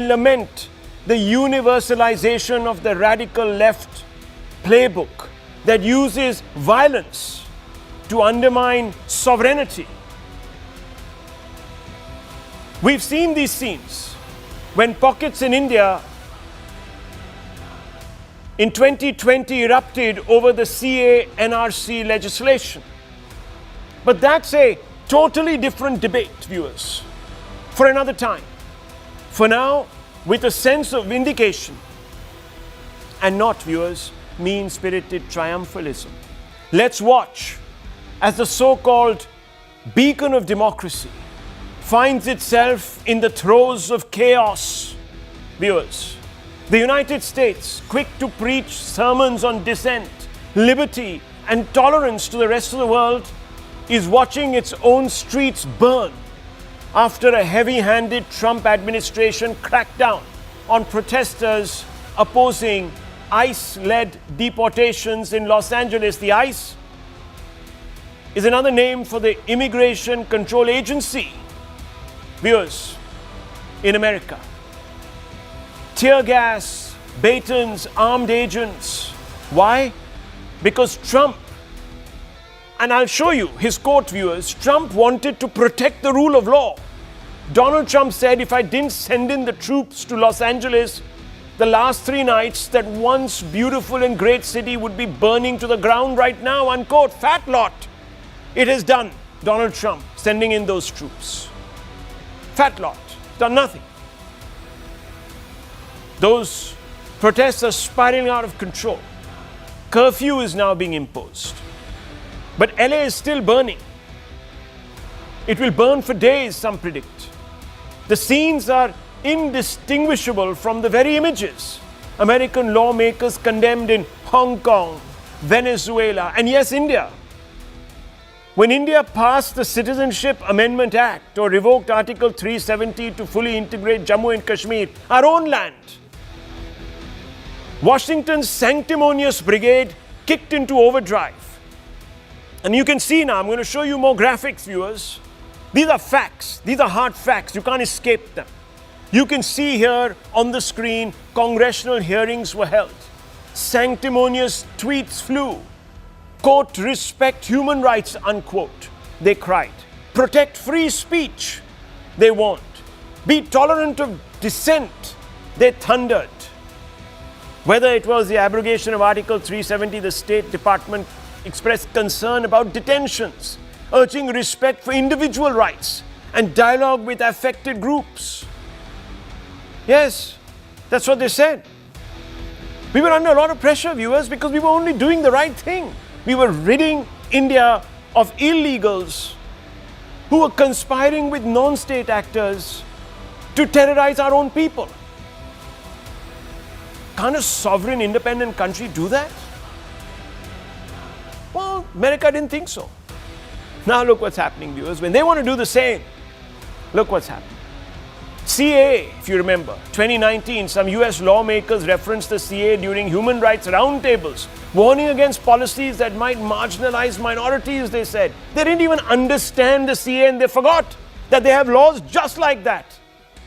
lament the universalization of the radical left playbook that uses violence to undermine sovereignty. We've seen these scenes when pockets in India in 2020 erupted over the CA-NRC legislation. But that's a totally different debate, viewers, for another time. For now, with a sense of vindication and not, viewers, mean-spirited triumphalism, let's watch as the so-called beacon of democracy finds itself in the throes of chaos. Viewers, the United States, quick to preach sermons on dissent, liberty, and tolerance to the rest of the world, is watching its own streets burn after a heavy-handed Trump administration crackdown on protesters opposing ICE-led deportations in Los Angeles. The ICE is another name for the Immigration Control Agency, viewers, in America. Tear gas, batons, armed agents. Why? Because Trump, and I'll show you his quote, viewers, Trump wanted to protect the rule of law. Donald Trump said, if I didn't send in the troops to Los Angeles the last 3 nights, that once beautiful and great city would be burning to the ground right now, unquote. Fat lot. It has done, Donald Trump, sending in those troops. Fat lot. Done nothing. Those protests are spiraling out of control. Curfew is now being imposed. But LA is still burning. It will burn for days, some predict. The scenes are indistinguishable from the very images American lawmakers condemned in Hong Kong, Venezuela, and yes, India. When India passed the Citizenship Amendment Act or revoked Article 370 to fully integrate Jammu and Kashmir, our own land, Washington's sanctimonious brigade kicked into overdrive. And you can see now, I'm going to show you more graphics, viewers. These are facts. These are hard facts. You can't escape them. You can see here on the screen, congressional hearings were held. Sanctimonious tweets flew. Quote, respect human rights, unquote. They cried. Protect free speech. They warned. Be tolerant of dissent. They thundered. Whether it was the abrogation of Article 370, the State Department expressed concern about detentions, urging respect for individual rights and dialogue with affected groups. Yes, that's what they said. We were under a lot of pressure, viewers, because we were only doing the right thing. We were ridding India of illegals who were conspiring with non-state actors to terrorize our own people. Can't a sovereign, independent country do that? Well, America didn't think so. Now look what's happening, viewers. When they want to do the same, look what's happening. CA, if you remember, 2019, some US lawmakers referenced the CA during human rights roundtables, warning against policies that might marginalize minorities, they said. They didn't even understand the CA and they forgot that they have laws just like that,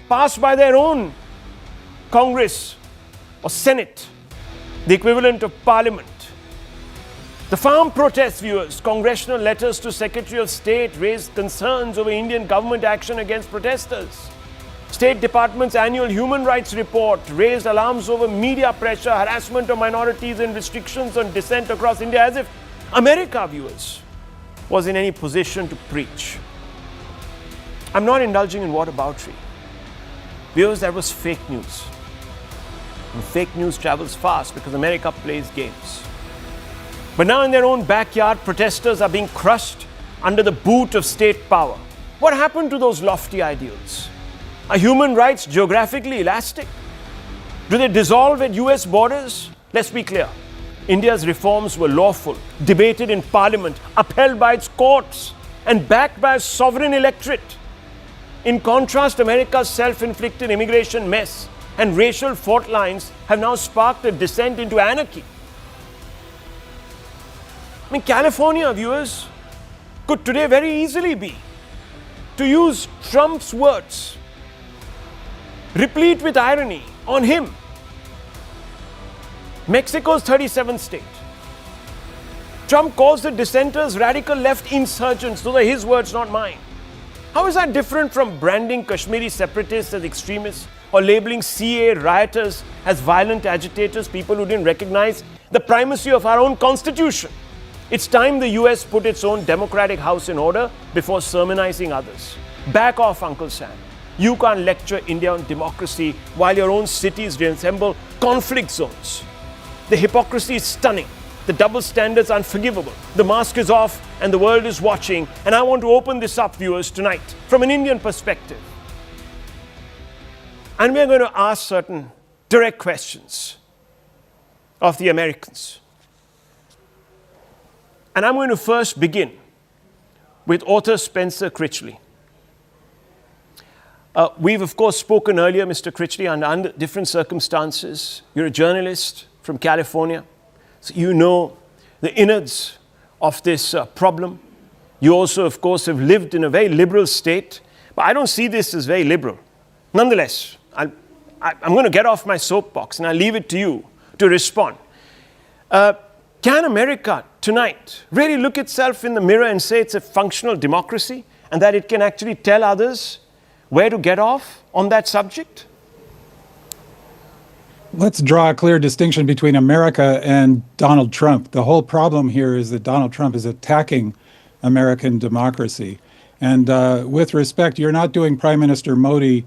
passed by their own Congress or Senate, the equivalent of Parliament. The farm protests, viewers, congressional letters to Secretary of State raised concerns over Indian government action against protesters. State Department's annual human rights report raised alarms over media pressure, harassment of minorities and restrictions on dissent across India, as if America, viewers, was in any position to preach. I'm not indulging in whataboutery. Viewers, that was fake news. And fake news travels fast because America plays games. But now in their own backyard, protesters are being crushed under the boot of state power. What happened to those lofty ideals? Are human rights geographically elastic? Do they dissolve at US borders? Let's be clear. India's reforms were lawful, debated in parliament, upheld by its courts, and backed by a sovereign electorate. In contrast, America's self-inflicted immigration mess and racial fault lines have now sparked a descent into anarchy. I mean, California, viewers, could today very easily be, to use Trump's words, replete with irony on him. Mexico's 37th state. Trump calls the dissenters radical left insurgents. Those are his words, not mine. How is that different from branding Kashmiri separatists as extremists or labeling CA rioters as violent agitators, people who didn't recognize the primacy of our own constitution? It's time the US put its own democratic house in order before sermonizing others. Back off, Uncle Sam. You can't lecture India on democracy while your own cities resemble conflict zones. The hypocrisy is stunning. The double standards are unforgivable. The mask is off and the world is watching. And I want to open this up, viewers, tonight from an Indian perspective. And we're going to ask certain direct questions of the Americans. And I'm going to first begin with author Spencer Critchley. We've, of course, spoken earlier, Mr. Critchley, under different circumstances. You're a journalist from California. So you know the innards of this problem. You also, of course, have lived in a very liberal state. But I don't see this as very liberal. Nonetheless, I'm going to get off my soapbox and I'll leave it to you to respond. Can America tonight really look itself in the mirror and say it's a functional democracy and that it can actually tell others where to get off on that subject? Let's draw a clear distinction between America and Donald Trump. The whole problem here is that Donald Trump is attacking American democracy. And with respect, you're not doing Prime Minister Modi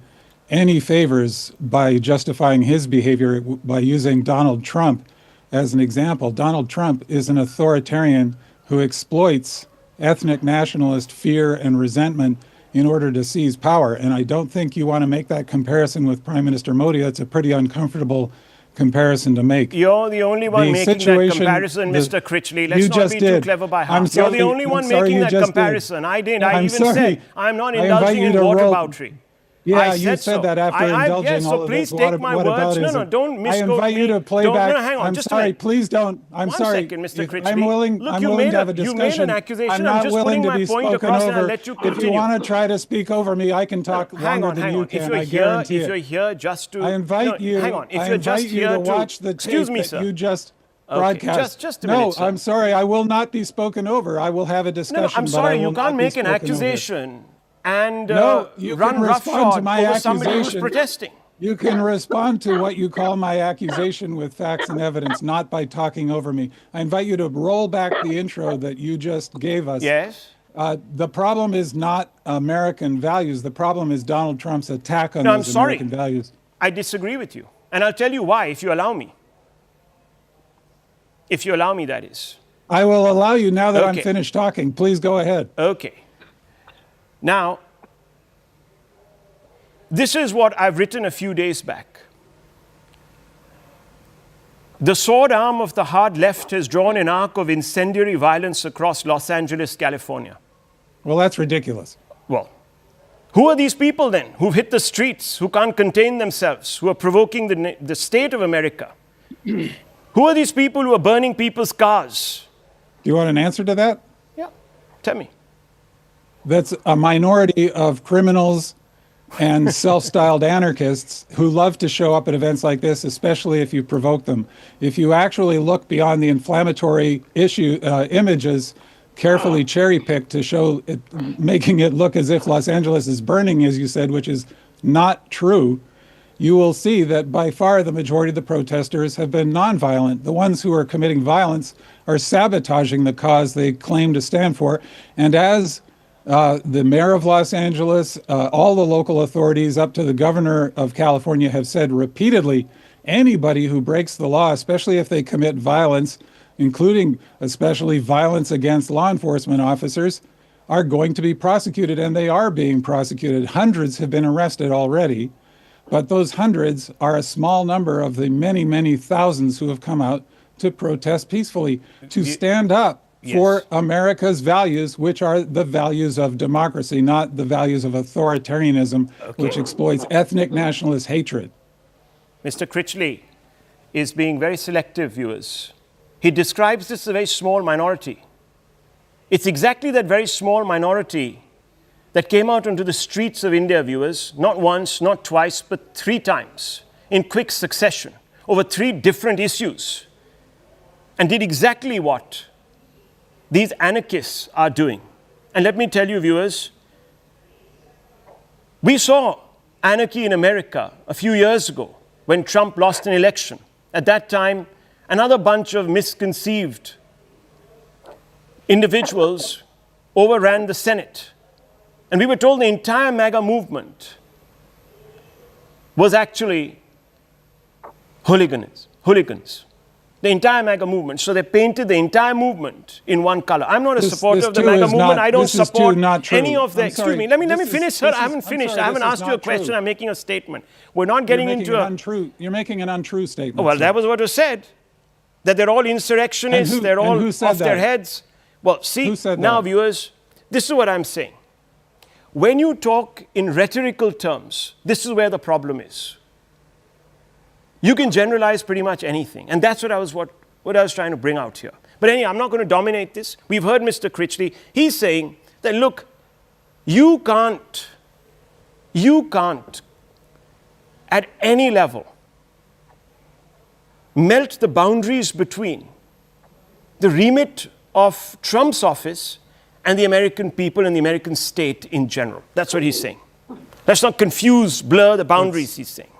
any favors by justifying his behavior by using Donald Trump as an example. Donald Trump is an authoritarian who exploits ethnic nationalist fear and resentment in order to seize power. And I don't think you want to make that comparison with Prime Minister Modi. That's a pretty uncomfortable comparison to make. You're the only one making that comparison, Mr. Critchley. Let's not be too clever by half. You're the only one making that comparison. I didn't. I even said I'm not indulging in whataboutery. Yeah, you said that after indulging yes, so please take my words. No, don't misquote me. I invite you to play back. No, hang on. I'm just sorry, please don't. I'm sorry. 1 second, Mr. Critchley. I'm willing to have a discussion. You made an accusation. I'm just putting my point across and I'll let you continue. If you want to try to speak over me, I can talk longer than you can. I guarantee it. If you're here just to... I invite you. Hang on. If you're just here to watch the tape that you just broadcast. Just a minute, sir. No, I'm sorry. I will not be spoken over. I will have a discussion. No, I'm sorry. You can't make an accusation and you run roughshod over somebody who's protesting. You can respond to what you call my accusation with facts and evidence, not by talking over me. I invite you to roll back the intro that you just gave us. Yes. The problem is not American values. The problem is Donald Trump's attack on those American values. I disagree with you. And I'll tell you why, if you allow me. If you allow me, that is. I will allow you now that I'm finished talking. Please go ahead. Okay. Now, this is what I've written a few days back. The sword arm of the hard left has drawn an arc of incendiary violence across Los Angeles, California. Well, that's ridiculous. Well, who are these people then who've hit the streets, who can't contain themselves, who are provoking the state of America? Who are these people who are burning people's cars? Do you want an answer to that? Yeah, tell me. That's a minority of criminals and self-styled anarchists who love to show up at events like this, especially if you provoke them. If you actually look beyond the inflammatory images carefully cherry-picked to show it, making it look as if Los Angeles is burning, as you said, which is not true, you will see that by far the majority of the protesters have been nonviolent. The ones who are committing violence are sabotaging the cause they claim to stand for. And as the mayor of Los Angeles, all the local authorities up to the governor of California have said repeatedly, anybody who breaks the law, especially if they commit violence, including especially violence against law enforcement officers, are going to be prosecuted, and they are being prosecuted. Hundreds have been arrested already, but those hundreds are a small number of the many, many thousands who have come out to protest peacefully, to stand up for America's values, which are the values of democracy, not the values of authoritarianism, which exploits ethnic nationalist hatred. Mr. Critchley is being very selective, viewers. He describes this as a very small minority. It's exactly that very small minority that came out onto the streets of India, viewers, not once, not twice, but 3 times in quick succession over 3 different issues, and did exactly what these anarchists are doing. And let me tell you, viewers, we saw anarchy in America a few years ago when Trump lost an election. At that time, another bunch of misconceived individuals overran the Senate. And we were told the entire MAGA movement was actually hooligans. The entire MAGA movement. So they painted the entire movement in one color. I'm not a supporter of the MAGA movement. I don't support any of the... Excuse me, let me finish, sir. I haven't finished. I haven't asked you a question. I'm making a statement. We're not getting into a... You're making an untrue statement. Well, that was what was said. That they're all insurrectionists. They're all off their heads. Well, see, now, viewers, this is what I'm saying. When you talk in rhetorical terms, this is where the problem is. You can generalize pretty much anything. And that's what I was trying to bring out here. But anyway, I'm not going to dominate this. We've heard Mr. Critchley. He's saying that, look, you can't at any level melt the boundaries between the remit of Trump's office and the American people and the American state in general. That's what he's saying. Let's not blur the boundaries, he's saying.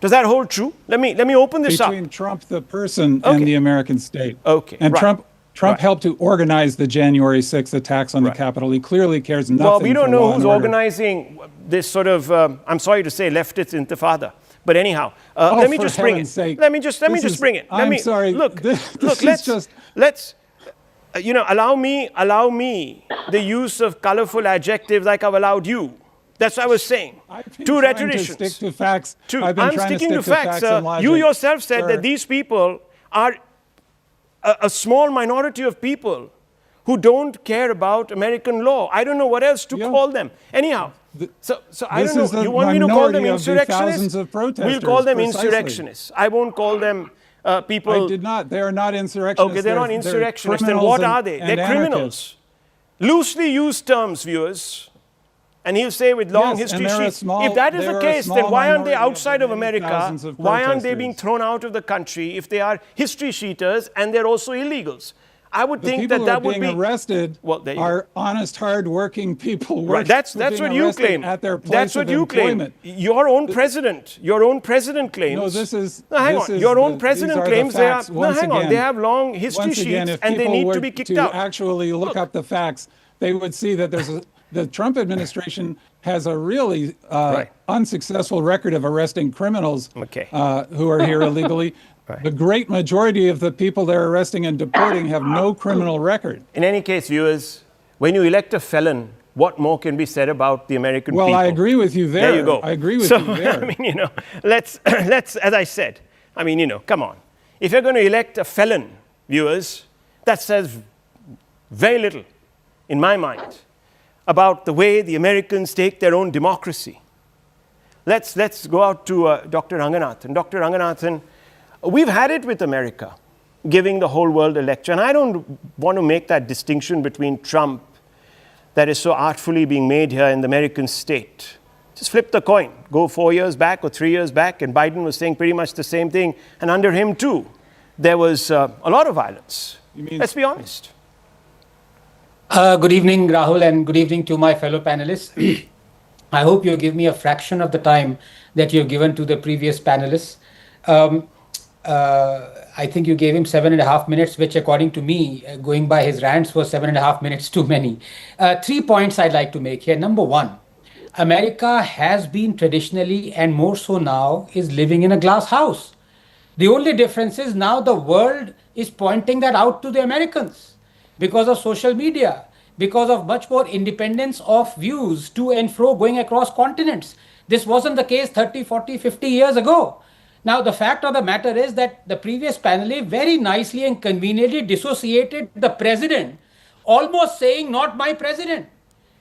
Does that hold true? Let me open this up. Between Trump, the person, and the American state. Okay. And Trump helped to organize the January 6th attacks on the Capitol. He clearly cares nothing. Well, we don't know who's organizing this sort of, I'm sorry to say, leftist intifada. But anyhow, let me just bring it. Let me just bring it. I'm sorry. Look, let's allow me the use of colorful adjectives like I've allowed you. That's what I was saying. Two rhetoricians. To stick to facts. I'm sticking to facts. You yourself said that these people are a small minority of people who don't care about American law. I don't know what else to call them. Anyhow, so I don't know. You want me to call them insurrectionists? We'll call them insurrectionists. I won't call them people. I did not. They are not insurrectionists. Okay, they're not insurrectionists. Then what are they? They're criminals. Loosely used terms, viewers. And he'll say with long history sheets, if that is the case, then why aren't they outside of America? Why aren't they being thrown out of the country if they are history sheeters and they're also illegals? I would think that would be... The people who are being arrested are honest, hard-working people. Right, that's what you claim. At their place that's what you claim. Your own president claims... No, this is... hang on. Your own president claims they are... No, hang on. They have long history sheets and they need to be kicked out. If people actually look up the facts, they would see that the Trump administration has a really unsuccessful record of arresting criminals who are here illegally. The great majority of the people they're arresting and deporting have no criminal record. In any case, viewers, when you elect a felon, what more can be said about the American people? Well, I agree with you there. There you go. I agree with you there. I mean, let's, as I said, I mean, come on. If you're going to elect a felon, viewers, that says very little, in my mind, about the way the Americans take their own democracy. Let's go out to Dr. Ranganathan. Dr. Ranganathan, we've had it with America, giving the whole world a lecture. And I don't want to make that distinction between Trump that is so artfully being made here in the American state. Just flip the coin. Go 4 years back or 3 years back, and Biden was saying pretty much the same thing. And under him, too, there was a lot of violence. Let's be honest. Good evening, Rahul, and good evening to my fellow panelists. I hope you give me a fraction of the time that you've given to the previous panelists. I think you gave him 7.5 minutes, which according to me, going by his rants, was 7.5 minutes too many. 3 points I'd like to make here. Number one, America has been traditionally, and more so now, is living in a glass house. The only difference is now the world is pointing that out to the Americans. Because of social media, because of much more independence of views to and fro going across continents. This wasn't the case 30, 40, 50 years ago. Now, the fact of the matter is that the previous panelist very nicely and conveniently dissociated the president, almost saying, not my president,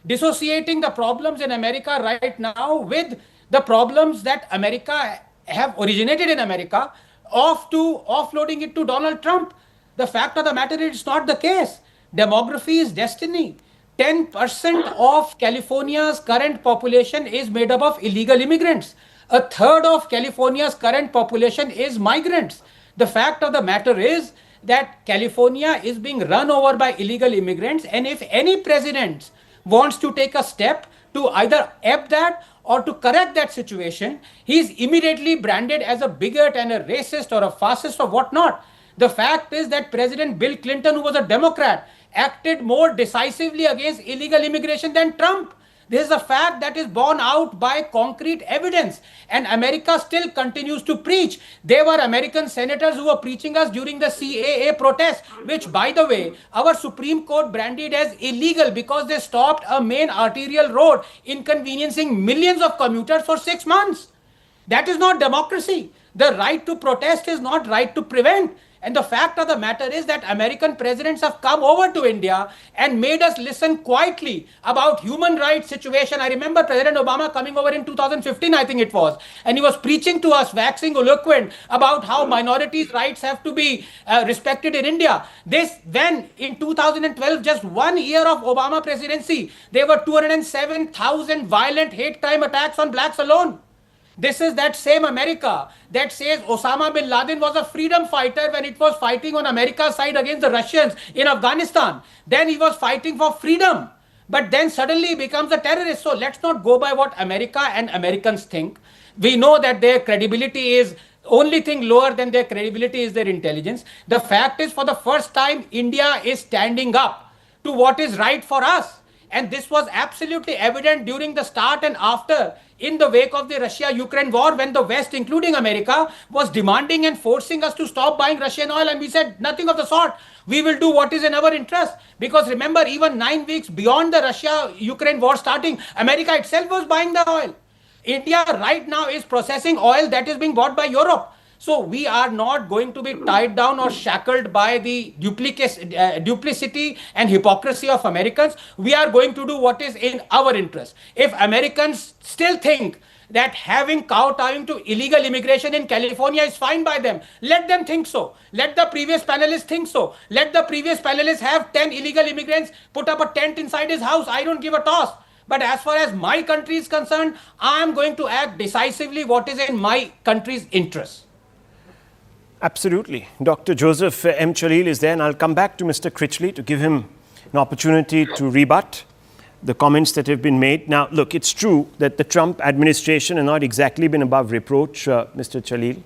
dissociating the problems in America right now with the problems that America have originated in America, offloading it to Donald Trump. The fact of the matter is it's not the case. Demography is destiny. 10% of California's current population is made up of illegal immigrants. A third of California's current population is migrants. The fact of the matter is that California is being run over by illegal immigrants, and if any president wants to take a step to either ebb that or to correct that situation, he is immediately branded as a bigot and a racist or a fascist or whatnot. The fact is that President Bill Clinton, who was a Democrat, acted more decisively against illegal immigration than Trump. This is a fact that is borne out by concrete evidence. And America still continues to preach. There were American senators who were preaching us during the CAA protest, which, by the way, our Supreme Court branded as illegal because they stopped a main arterial road, inconveniencing millions of commuters for 6 months. That is not democracy. The right to protest is not right to prevent. And the fact of the matter is that American presidents have come over to India and made us listen quietly about human rights situation. I remember President Obama coming over in 2015, I think it was, and he was preaching to us, waxing eloquent about how minorities' rights have to be respected in India. Then in 2012, just 1 year of Obama presidency, there were 207,000 violent hate crime attacks on blacks alone. This is that same America that says Osama bin Laden was a freedom fighter when it was fighting on America's side against the Russians in Afghanistan. Then he was fighting for freedom, but then suddenly he becomes a terrorist. So let's not go by what America and Americans think. We know that their credibility is only thing lower than their credibility is their intelligence. The fact is, for the first time, India is standing up to what is right for us. And this was absolutely evident during the start and after, in the wake of the Russia-Ukraine war, when the West, including America, was demanding and forcing us to stop buying Russian oil. And we said nothing of the sort. We will do what is in our interest. Because remember, even 9 weeks beyond the Russia-Ukraine war starting, America itself was buying the oil. India right now is processing oil that is being bought by Europe. So we are not going to be tied down or shackled by the duplicity and hypocrisy of Americans. We are going to do what is in our interest. If Americans still think that having kowtowing to illegal immigration in California is fine by them, let them think so. Let the previous panelists think so. Let the previous panelists have 10 illegal immigrants put up a tent inside his house. I don't give a toss. But as far as my country is concerned, I am going to act decisively what is in my country's interest. Absolutely. Dr. Joseph M. Chalil is there, and I'll come back to Mr. Critchley to give him an opportunity to rebut the comments that have been made. Now, look, it's true that the Trump administration has not exactly been above reproach, Mr. Chalil.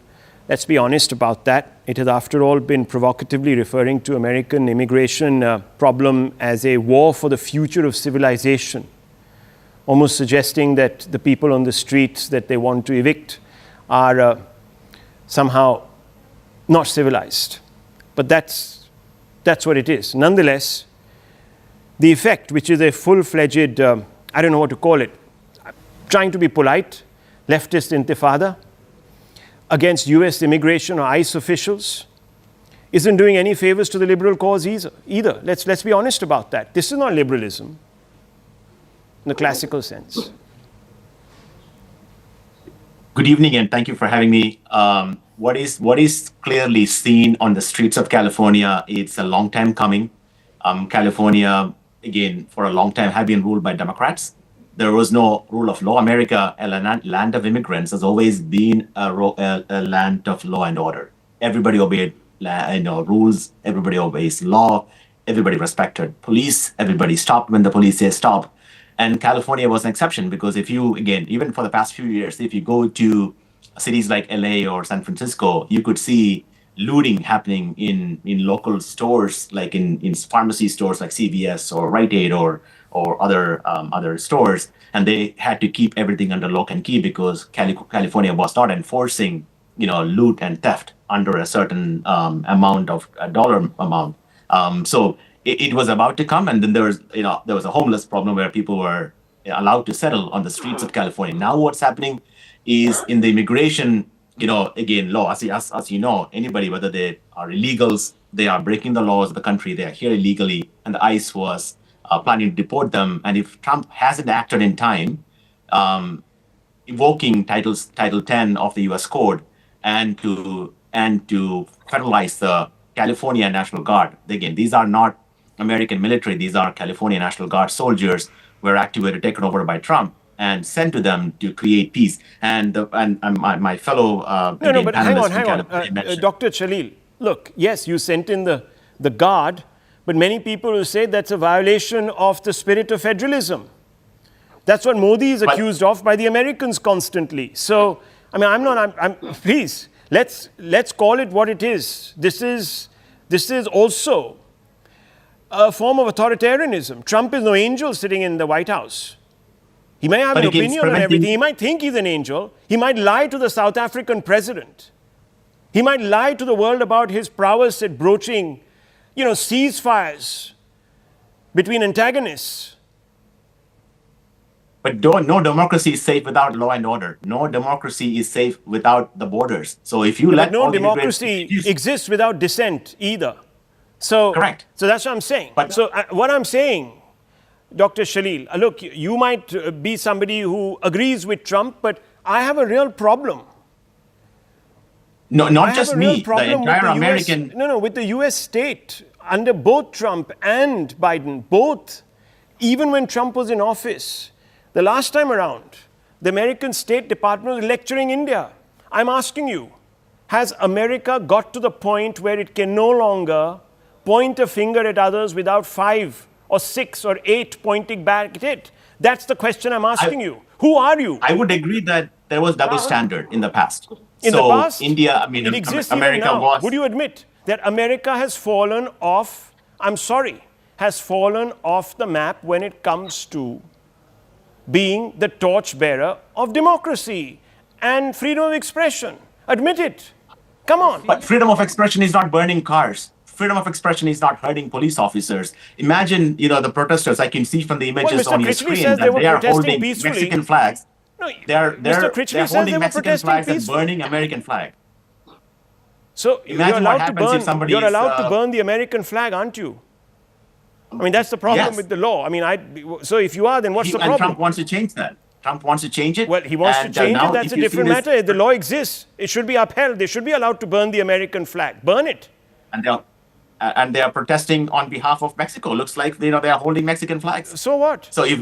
Let's be honest about that. It has, after all, been provocatively referring to American immigration problem as a war for the future of civilization, almost suggesting that the people on the streets that they want to evict are somehow not civilized. But that's what it is. Nonetheless, the effect, which is a full-fledged, I don't know what to call it, trying to be polite, leftist intifada against US immigration or ICE officials, isn't doing any favors to the liberal cause either. Let's be honest about that. This is not liberalism in the classical sense. Good evening, and thank you for having me. What is clearly seen on the streets of California, it's a long time coming. California, again, for a long time, have been ruled by Democrats. There was no rule of law. America, a land of immigrants, has always been a land of law and order. Everybody obeyed rules. Everybody obeys law. Everybody respected police. Everybody stopped when the police say stop. And California was an exception because if you, again, even for the past few years, if you go to cities like LA or San Francisco, you could see looting happening in local stores, like in pharmacy stores like CVS or Rite Aid or other stores, and they had to keep everything under lock and key because California was not enforcing loot and theft under a certain amount of dollar amount. So it was about to come, and then there was a homeless problem where people were allowed to settle on the streets of California. Now what's happening is in the immigration, again, law, as you know, anybody, whether they are illegals, they are breaking the laws of the country, they are here illegally, and the ICE was planning to deport them. And if Trump hasn't acted in time, invoking Title 10 of the U.S. Code and to federalize the California National Guard, again, these are not American military, these are California National Guard soldiers, were activated, taken over by Trump, and sent to them to create peace. And my fellow No, but hang on. mentioned, Dr. Chalil, look, yes, you sent in the guard, but many people will say that's a violation of the spirit of federalism. That's what Modi is accused of by the Americans constantly. So, I mean, please, let's call it what it is. This is also a form of authoritarianism. Trump is no angel sitting in the White House. He may have an opinion on everything. He might think he's an angel. He might lie to the South African president. He might lie to the world about his prowess at broaching, ceasefires between antagonists. But no democracy is safe without law and order. No democracy is safe without the borders. So if you let no democracy exists without dissent either. So correct. So that's what I'm saying. But what I'm saying, Dr. Chalil, look, you might be somebody who agrees with Trump, but I have a real problem. No, not just me. The entire American. With the U.S. state under both Trump and Biden, both, even when Trump was in office. The last time around, the American State Department was lecturing India. I'm asking you, has America got to the point where it can no longer point a finger at others without 5 or 6 or 8 pointing back at it? That's the question I'm asking you. Who are you? I would agree that there was double standard in the past. In the past, India, it exists America even now. was. Would you admit that America has fallen off, has fallen off the map when it comes to being the torchbearer of democracy and freedom of expression? Admit it. Come on. But freedom of expression is not burning cars. Freedom of expression is not hurting police officers. Imagine, the protesters. I can see from the images on your screen that they are holding Mexican flags. No, they're Mr. holding Mexican flags and burning American flag. So imagine what happens if somebody you're allowed to burn the American flag, aren't you? I mean, that's the problem with the law. I mean, so if you are, then what's the problem? And Trump wants to change that. Trump wants to change it. Well, he wants to change it. That's a different matter. The law exists. It should be upheld. They should be allowed to burn the American flag. Burn it. And they are protesting on behalf of Mexico. Looks like they are holding Mexican flags. So what? So if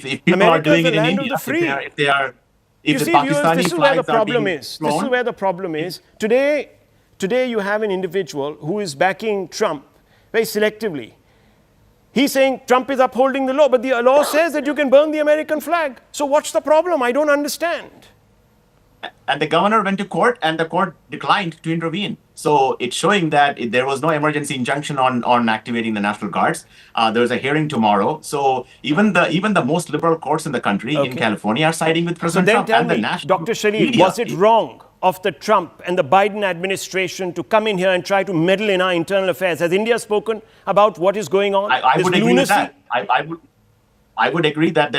people America are doing is it in land India, of the free. if the Pakistani viewers, this is where the flags are problem being is. flown, This is where the problem is. Today you have an individual who is backing Trump very selectively. He's saying Trump is upholding the law, but the law says that you can burn the American flag. So what's the problem? I don't understand. And the governor went to court, and the court declined to intervene. So it's showing that there was no emergency injunction on activating the National Guards. There's a hearing tomorrow. So even the most liberal courts in the country, in California, are siding with President Trump. Then tell me, Dr. Chalil, was it wrong of the Trump and the Biden administration to come in here and try to meddle in our internal affairs? Has India spoken about what is going on? I would agree with that. I would agree that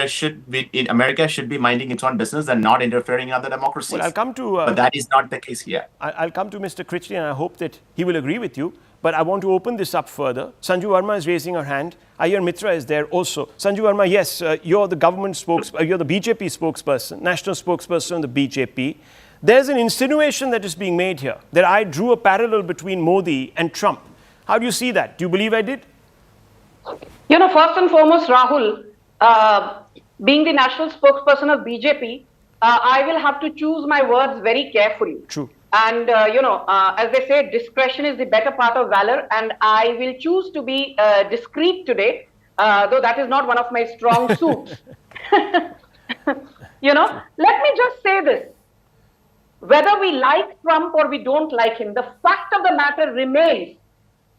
America should be minding its own business and not interfering in other democracies. Well, I'll come to. But that is not the case here. I'll come to Mr. Critchley, and I hope that he will agree with you. But I want to open this up further. Sanju Verma is raising her hand. Ayer Mitra is there also. Sanju Verma, yes, you're the government you're the BJP spokesperson, national spokesperson of the BJP. There's an insinuation that is being made here that I drew a parallel between Modi and Trump. How do you see that? Do you believe I did? First and foremost, Rahul, being the national spokesperson of BJP, I will have to choose my words very carefully. True. And, as they say, discretion is the better part of valor. And I will choose to be discreet today, though that is not one of my strong suits. Let me just say this. Whether we like Trump or we don't like him, the fact of the matter remains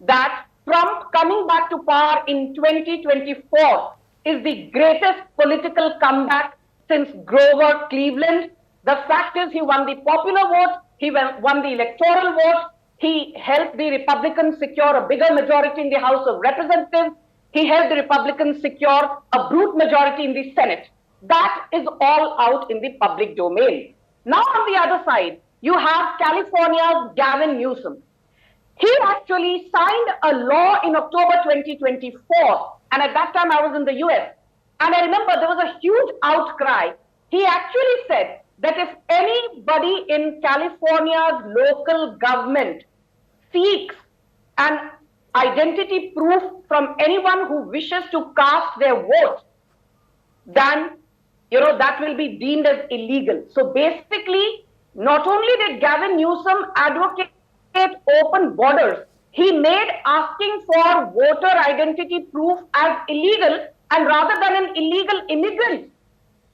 that Trump coming back to power in 2024 is the greatest political comeback since Grover Cleveland. The fact is he won the popular vote, he won the electoral vote, he helped the Republicans secure a bigger majority in the House of Representatives, he helped the Republicans secure a brute majority in the Senate. That is all out in the public domain. Now on the other side, you have California's Gavin Newsom. He actually signed a law in October 2024, and at that time I was in the US. And I remember there was a huge outcry. He actually said that if anybody in California's local government seeks an identity proof from anyone who wishes to cast their vote, then that will be deemed as illegal. So basically, not only did Gavin Newsom advocate open borders, he made asking for voter identity proof as illegal, and rather than an illegal immigrant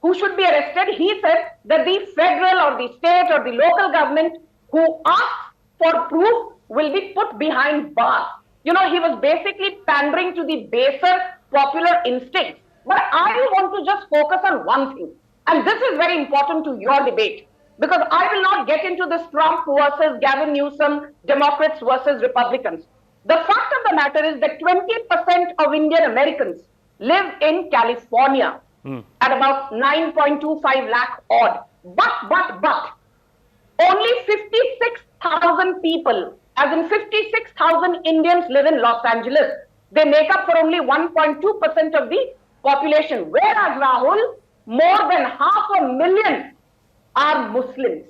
who should be arrested, he said that the federal or the state or the local government who asks for proof will be put behind bars. He was basically pandering to the baser popular instincts. But I want to just focus on one thing, and this is very important to your debate, because I will not get into this Trump versus Gavin Newsom, Democrats versus Republicans. The fact of the matter is that 20% of Indian Americans live in California at about 9.25 lakh odd. But, only 56,000 people, as in 56,000 Indians live in Los Angeles. They make up for only 1.2% of the population. Whereas, Rahul, more than 500,000 are Muslims.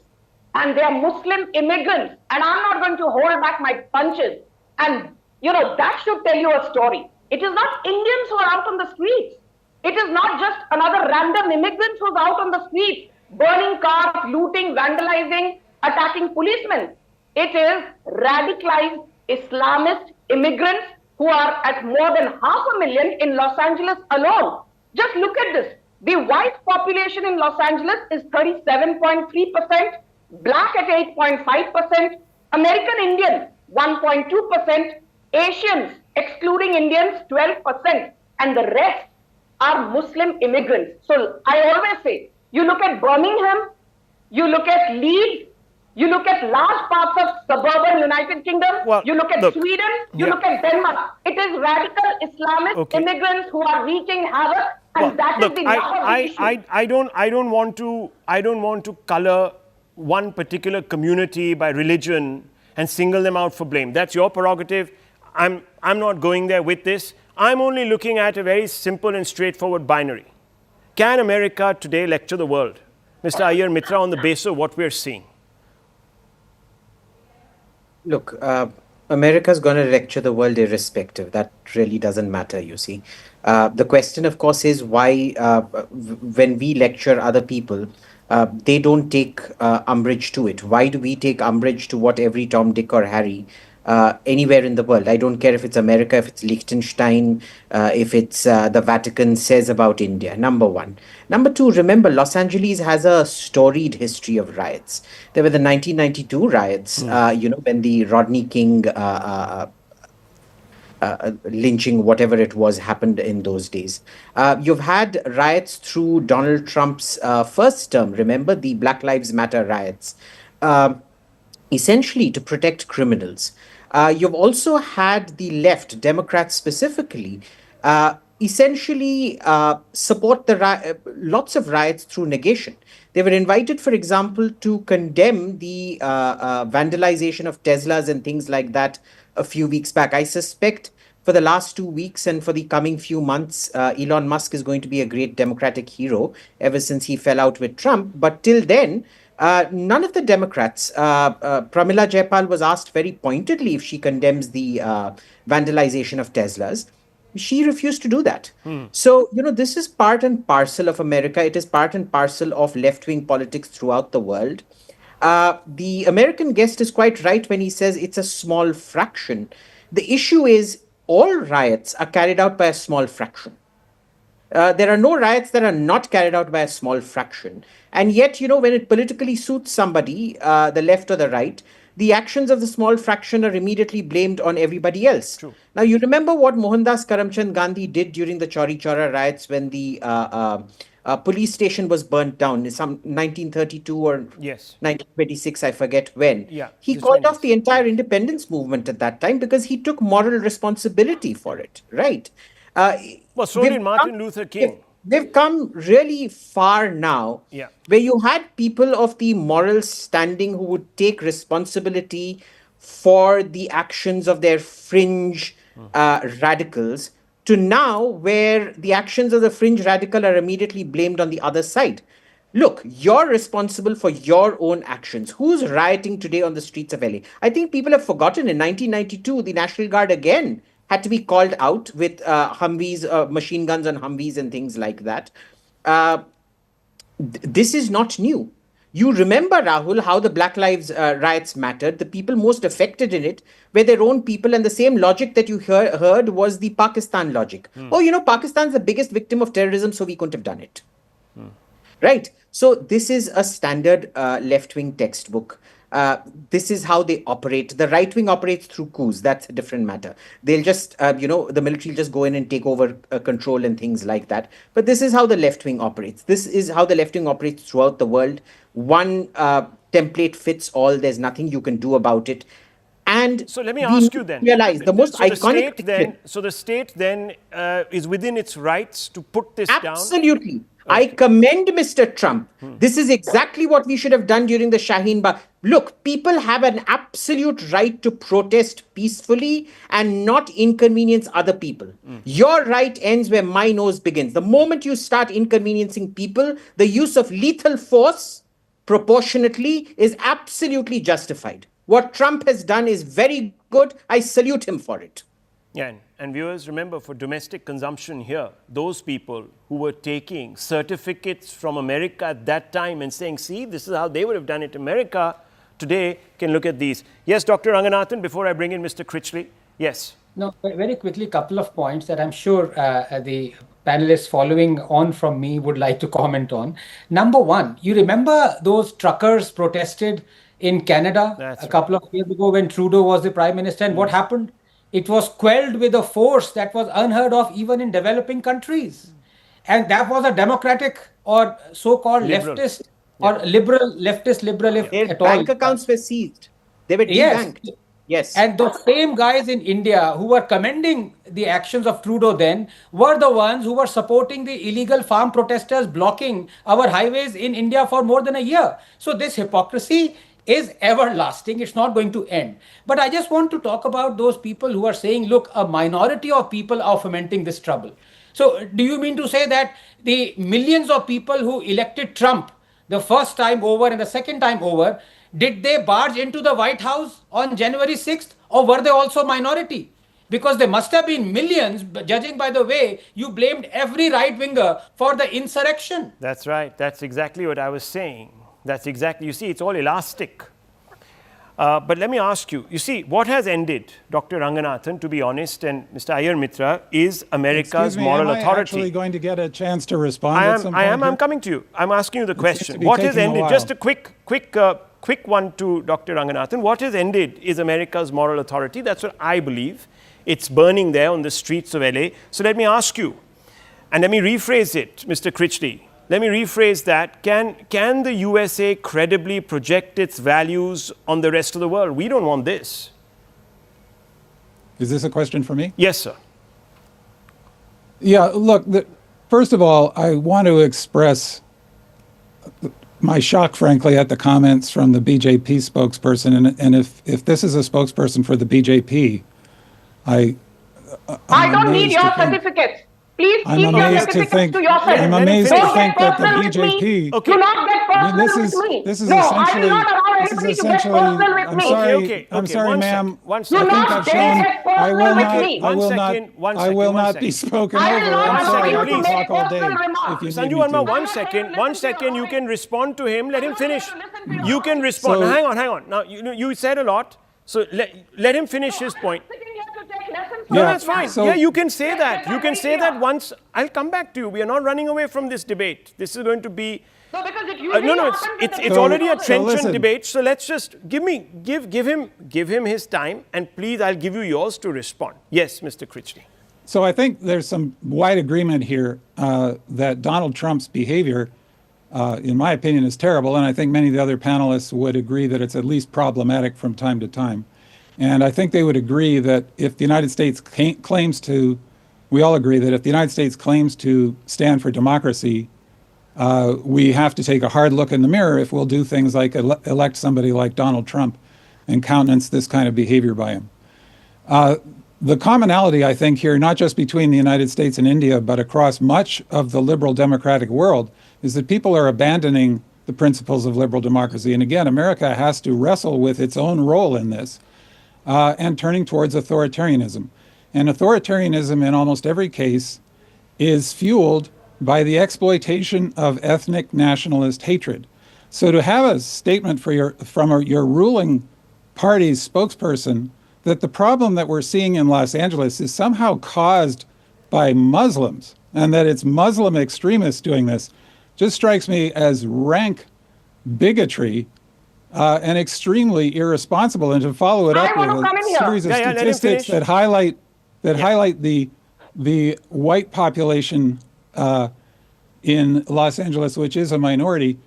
And they are Muslim immigrants. And I'm not going to hold back my punches. And, that should tell you a story. It is not Indians who are out on the streets. It is not just another random immigrant who's out on the streets, burning cars, looting, vandalizing, attacking policemen. It is radicalized Islamist immigrants who are at more than 500,000 in Los Angeles alone. Just look at this. The white population in Los Angeles is 37.3%, black at 8.5%, American Indian 1.2%, Asians, excluding Indians, 12%, and the rest are Muslim immigrants. So I always say, you look at Birmingham, you look at Leeds, you look at large parts of suburban United Kingdom, you look at Sweden, you look at Denmark. It is radical Islamist immigrants who are wreaking havoc, and that is the issue. I don't want to color one particular community by religion and single them out for blame. That's your prerogative. I'm not going there with this. I'm only looking at a very simple and straightforward binary. Can America today lecture the world, Mr. Iyer Mitra, on the basis of what we're seeing? Look, America's going to lecture the world irrespective. That really doesn't matter, you see. The question, of course, is why when we lecture other people, they don't take umbrage to it. Why do we take umbrage to what every Tom, Dick or Harry anywhere in the world? I don't care if it's America, if it's Liechtenstein, if it's the Vatican says about India, number one. Number two, remember, Los Angeles has a storied history of riots. There were the 1992 riots, when the Rodney King lynching, whatever it was, happened in those days. You've had riots through Donald Trump's first term. Remember the Black Lives Matter riots, essentially to protect criminals. You've also had the left, Democrats specifically, essentially support the lots of riots through negation. They were invited, for example, to condemn the vandalization of Teslas and things like that a few weeks back. I suspect for the last 2 weeks and for the coming few months, Elon Musk is going to be a great Democratic hero ever since he fell out with Trump. But till then, none of the Democrats, Pramila Jayapal was asked very pointedly if she condemns the vandalization of Teslas. She refused to do that. So, this is part and parcel of America. It is part and parcel of left-wing politics throughout the world. The American guest is quite right when he says it's a small fraction. The issue is all riots are carried out by a small fraction. There are no riots that are not carried out by a small fraction. And yet, when it politically suits somebody, the left or the right, the actions of the small fraction are immediately blamed on everybody else. True. Now, you remember what Mohandas Karamchand Gandhi did during the Chauri Chaura riots when the police station was burnt down in some 1932 or 1926, I forget when. Yeah, he called off the entire independence movement at that time because he took moral responsibility for it, right? Well, so did Martin Luther King. They've come really far now, where you had people of the moral standing who would take responsibility for the actions of their fringe radicals, to now where the actions of the fringe radical are immediately blamed on the other side. look, you're responsible for your own actions. Who's rioting today on the streets of LA? I think people have forgotten in 1992, the National Guard again had to be called out with Humvees, machine guns on Humvees and things like that. This is not new. You remember, Rahul, how the Black Lives riots mattered. The people most affected in it were their own people, and the same logic that you heard was the Pakistan logic. Oh, Pakistan's the biggest victim of terrorism, so we couldn't have done it. Right? So this is a standard left-wing textbook. This is how they operate. The right wing operates through coups. That's a different matter. They'll just, the military will just go in and take over control and things like that. But this is how the left wing operates. This is how the left wing operates throughout the world. One template fits all. There's nothing you can do about it. And so let me ask you then. Realize the most iconic. The state then is within its rights to put this down. Absolutely. I commend Mr. Trump. This is exactly what we should have done during the Shaheen Bagh. Look, people have an absolute right to protest peacefully and not inconvenience other people. Your right ends where my nose begins. The moment you start inconveniencing people, the use of lethal force proportionately is absolutely justified. What Trump has done is very good. I salute him for it. Yeah, and viewers, remember, for domestic consumption here, those people who were taking certificates from America at that time and saying, see, this is how they would have done it in America, today can look at these. Yes, Dr. Ranganathan, before I bring in Mr. Critchley. Yes. No, very quickly, a couple of points that I'm sure the panelists following on from me would like to comment on. Number one, you remember those truckers protested in Canada a couple of years ago when Trudeau was the Prime Minister, and what happened? It was quelled with a force that was unheard of even in developing countries. And that was a democratic or so-called leftist or liberal, leftist, liberal, if Their at all. bank accounts were seized. They were debanked. Yes. And the same guys in India who were commending the actions of Trudeau then were the ones who were supporting the illegal farm protesters blocking our highways in India for more than a year. So this hypocrisy is everlasting. It's not going to end. But I just want to talk about those people who are saying, look, a minority of people are fomenting this trouble. So do you mean to say that the millions of people who elected Trump the first time over and the second time over, did they barge into the White House on January 6th, or were they also minority? Because there must have been millions, judging by the way you blamed every right-winger for the insurrection. That's right. That's exactly what I was saying. That's exactly, you see, it's all elastic. But let me ask you, see, what has ended, Dr. Ranganathan, to be honest, and Mr. Iyer Mitra, is America's moral authority. Am I actually going to get a chance to respond at some point here? I'm coming to you. I'm asking you the question. What has ended, just a quick one to Dr. Ranganathan, what has ended is America's moral authority. That's what I believe. It's burning there on the streets of LA. So let me ask you, and let me rephrase it, Mr. Critchley. Let me rephrase that. Can the USA credibly project its values on the rest of the world? We don't want this. Is this a question for me? Yes, sir. Yeah, look, first of all, I want to express my shock, frankly, at the comments from the BJP spokesperson. And if this is a spokesperson for the BJP, I don't need your certificates. Please keep your certificates to yourself. I'm amazed to think that the BJP. Okay. Do not get personal with me. This is no, essentially. I will not allow anybody to get personal with me. I'm sorry, ma'am. One I second. think I've shown. I will not be spoken over. I'm sorry. I can talk all day if you need me to. One second. You can respond to him. Let him finish. You can respond. Hang on. Now you said a lot. So let him finish his point. No, that's fine. So, you can say that. You can say that once. I'll come back to you. We are not running away from this debate. This is going to be. No, because it's already a trenchant debate. So let's just give him his time, and please, I'll give you yours to respond. Yes, Mr. Critchley. So I think there's some wide agreement here that Donald Trump's behavior, in my opinion, is terrible, and I think many of the other panelists would agree that it's at least problematic from time to time. And I think they would agree that if the United States claims to, we all agree that if the United States claims to stand for democracy, we have to take a hard look in the mirror if we'll do things like elect somebody like Donald Trump and countenance this kind of behavior by him. The commonality, I think, here, not just between the United States and India, but across much of the liberal democratic world, is that people are abandoning the principles of liberal democracy. And again, America has to wrestle with its own role in this and turning towards authoritarianism. And authoritarianism in almost every case is fueled by the exploitation of ethnic nationalist hatred. So to have a statement from your ruling party's spokesperson that the problem that we're seeing in Los Angeles is somehow caused by Muslims and that it's Muslim extremists doing this just strikes me as rank bigotry and extremely irresponsible. And to follow it up with a series of statistics that highlight the white population in Los Angeles, which is a minority,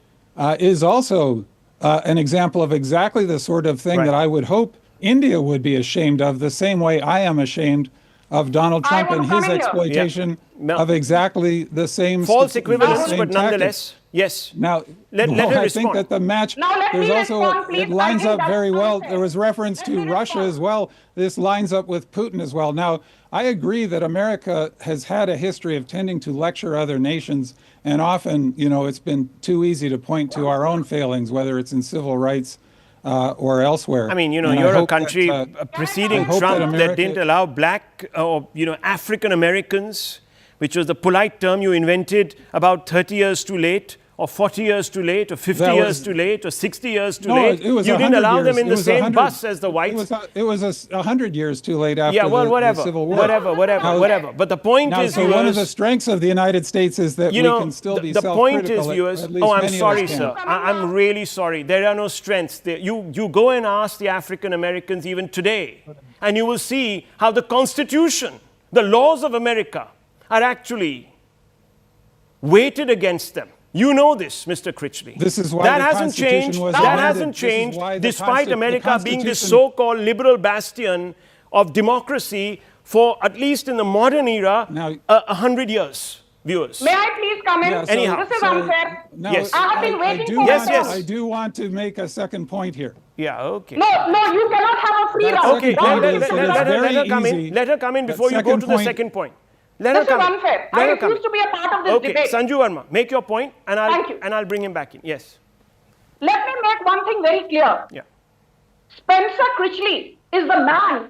is also an example of exactly the sort of thing that I would hope India would be ashamed of, the same way I am ashamed of Donald Trump and his exploitation of exactly the same false equivalence, but nonetheless, yes. Now, let her I respond. think that the match, there's also, it lines up very well. There was reference to Russia as well. This lines up with Putin as well. Now, I agree that America has had a history of tending to lecture other nations, and often, it's been too easy to point to our own failings, whether it's in civil rights or elsewhere. I mean, you're a country preceding Trump that didn't allow black or, African Americans, which was the polite term you invented about 30 years too late, or 40 years too late, or 50 years too late, or 60 years too late. You didn't allow them in the same bus as the whites. It was 100 years too late after the Civil War. Whatever. But the point is, so one of the strengths of the United States is that we can still be self-critical. The point is, viewers, I'm sorry, sir. I'm really sorry. There are no strengths. You go and ask the African Americans even today, and you will see how the Constitution, the laws of America, are actually weighted against them. You know this, Mr. Critchley. This is why that hasn't changed. That hasn't changed, despite America being this so-called liberal bastion of democracy for, at least in the modern era, 100 years, viewers. May I please come in? Anyhow. This is unfair. Yes. I have been waiting for I do want to make a second point here. Yeah, okay. No, you cannot have a free round. Okay, let her come in. Let her come in before you go to the second point. Let her come. This is unfair. I refuse to be a part of this debate. Sanju Verma, make your point, and Thank you. I'll bring him back in. Yes. Let me make one thing very clear. Yeah. Spencer Critchley is the man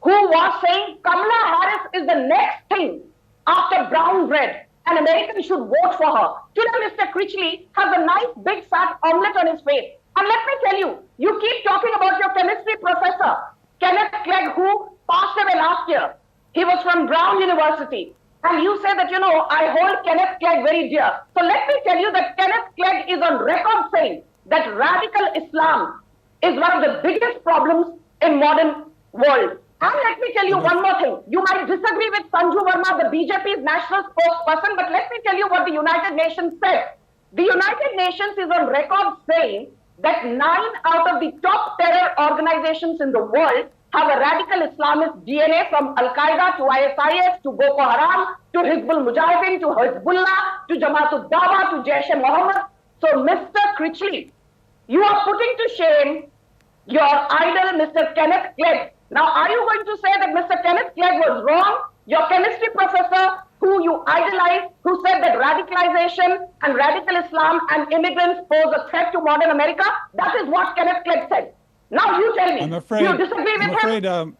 who was saying Kamala Harris is the next thing after brown bread, and Americans should vote for her. Today, Mr. Critchley has a nice big fat omelette on his face. And let me tell you, you keep talking about your chemistry professor, Kenneth Clegg, who passed away last year. He was from Brown University. And you say that, I hold Kenneth Clegg very dear. So let me tell you that Kenneth Clegg is on record saying that radical Islam is one of the biggest problems in modern world. And let me tell you one more thing. You might disagree with Sanju Verma, the BJP's national spokesperson, but let me tell you what the United Nations said. The United Nations is on record saying that 9 out of the top terror organizations in the world have a radical Islamist DNA, from Al-Qaeda to ISIS to Boko Haram to Hizbul Mujahideen to Hezbollah to Jamaat-ud-Dawa to Jaish-e-Mohammed. So, Mr. Critchley, you are putting to shame your idol, Mr. Kenneth Clegg. Now, are you going to say that Mr. Kenneth Clegg was wrong? Your chemistry professor, who you idolize, who said that radicalization and radical Islam and immigrants pose a threat to modern America? That is what Kenneth Clegg said. Now you tell me, you disagree with him?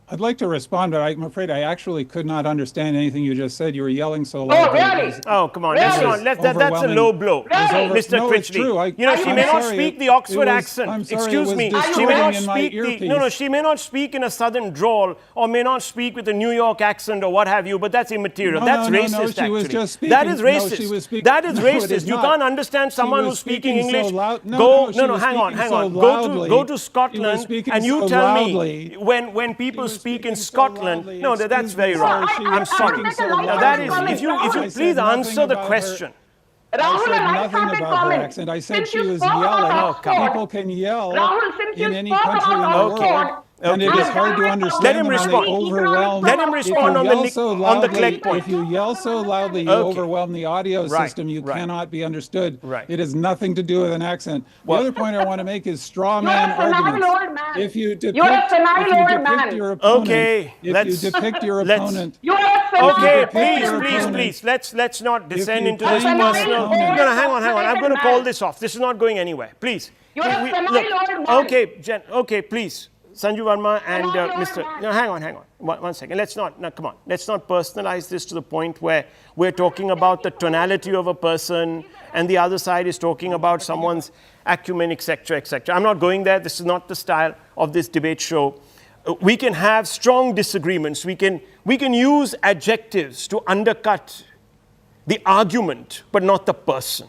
I'd like to respond, but I'm afraid I actually could not understand anything you just said. You were yelling so loud. Oh, really? Oh, come on. Really? That's a low blow, Mr. Critchley. She may not speak the Oxford accent. Excuse me. She may not speak she may not speak in a southern drawl, or may not speak with a New York accent or what have you, but that's immaterial. That's racist, actually. That is racist. That is racist. You can't understand someone who's speaking English. Hang on. Go to Scotland and you tell me when people speak in Scotland. No, that's very wrong. I'm sorry. That is, if you please answer the question. Rahul, I said nothing about her accent. I said she was yelling. People can yell in any country in the world. And it is hard to understand. Let him respond. Let him respond on the Clegg point. If you yell so loudly, you overwhelm the audio system. You cannot be understood. It has nothing to do with an accent. The other point I want to make is straw man arguments. If you depict your opponent, You are a Okay, Pick please. your Let's not descend you into this blame your personal. opponent- No, hang on. I'm going to call this off. This is not going anywhere. Please. You're a senile old man. Okay, please. Sanju Verma and Senile old Mr. man. No, hang on. One second. Come on. Let's not personalize this to the point where we're talking about the tonality of a person and the other side is talking about someone's acumen, etc., etc. I'm not going there. This is not the style of this debate show. We can have strong disagreements. We can use adjectives to undercut the argument, but not the person.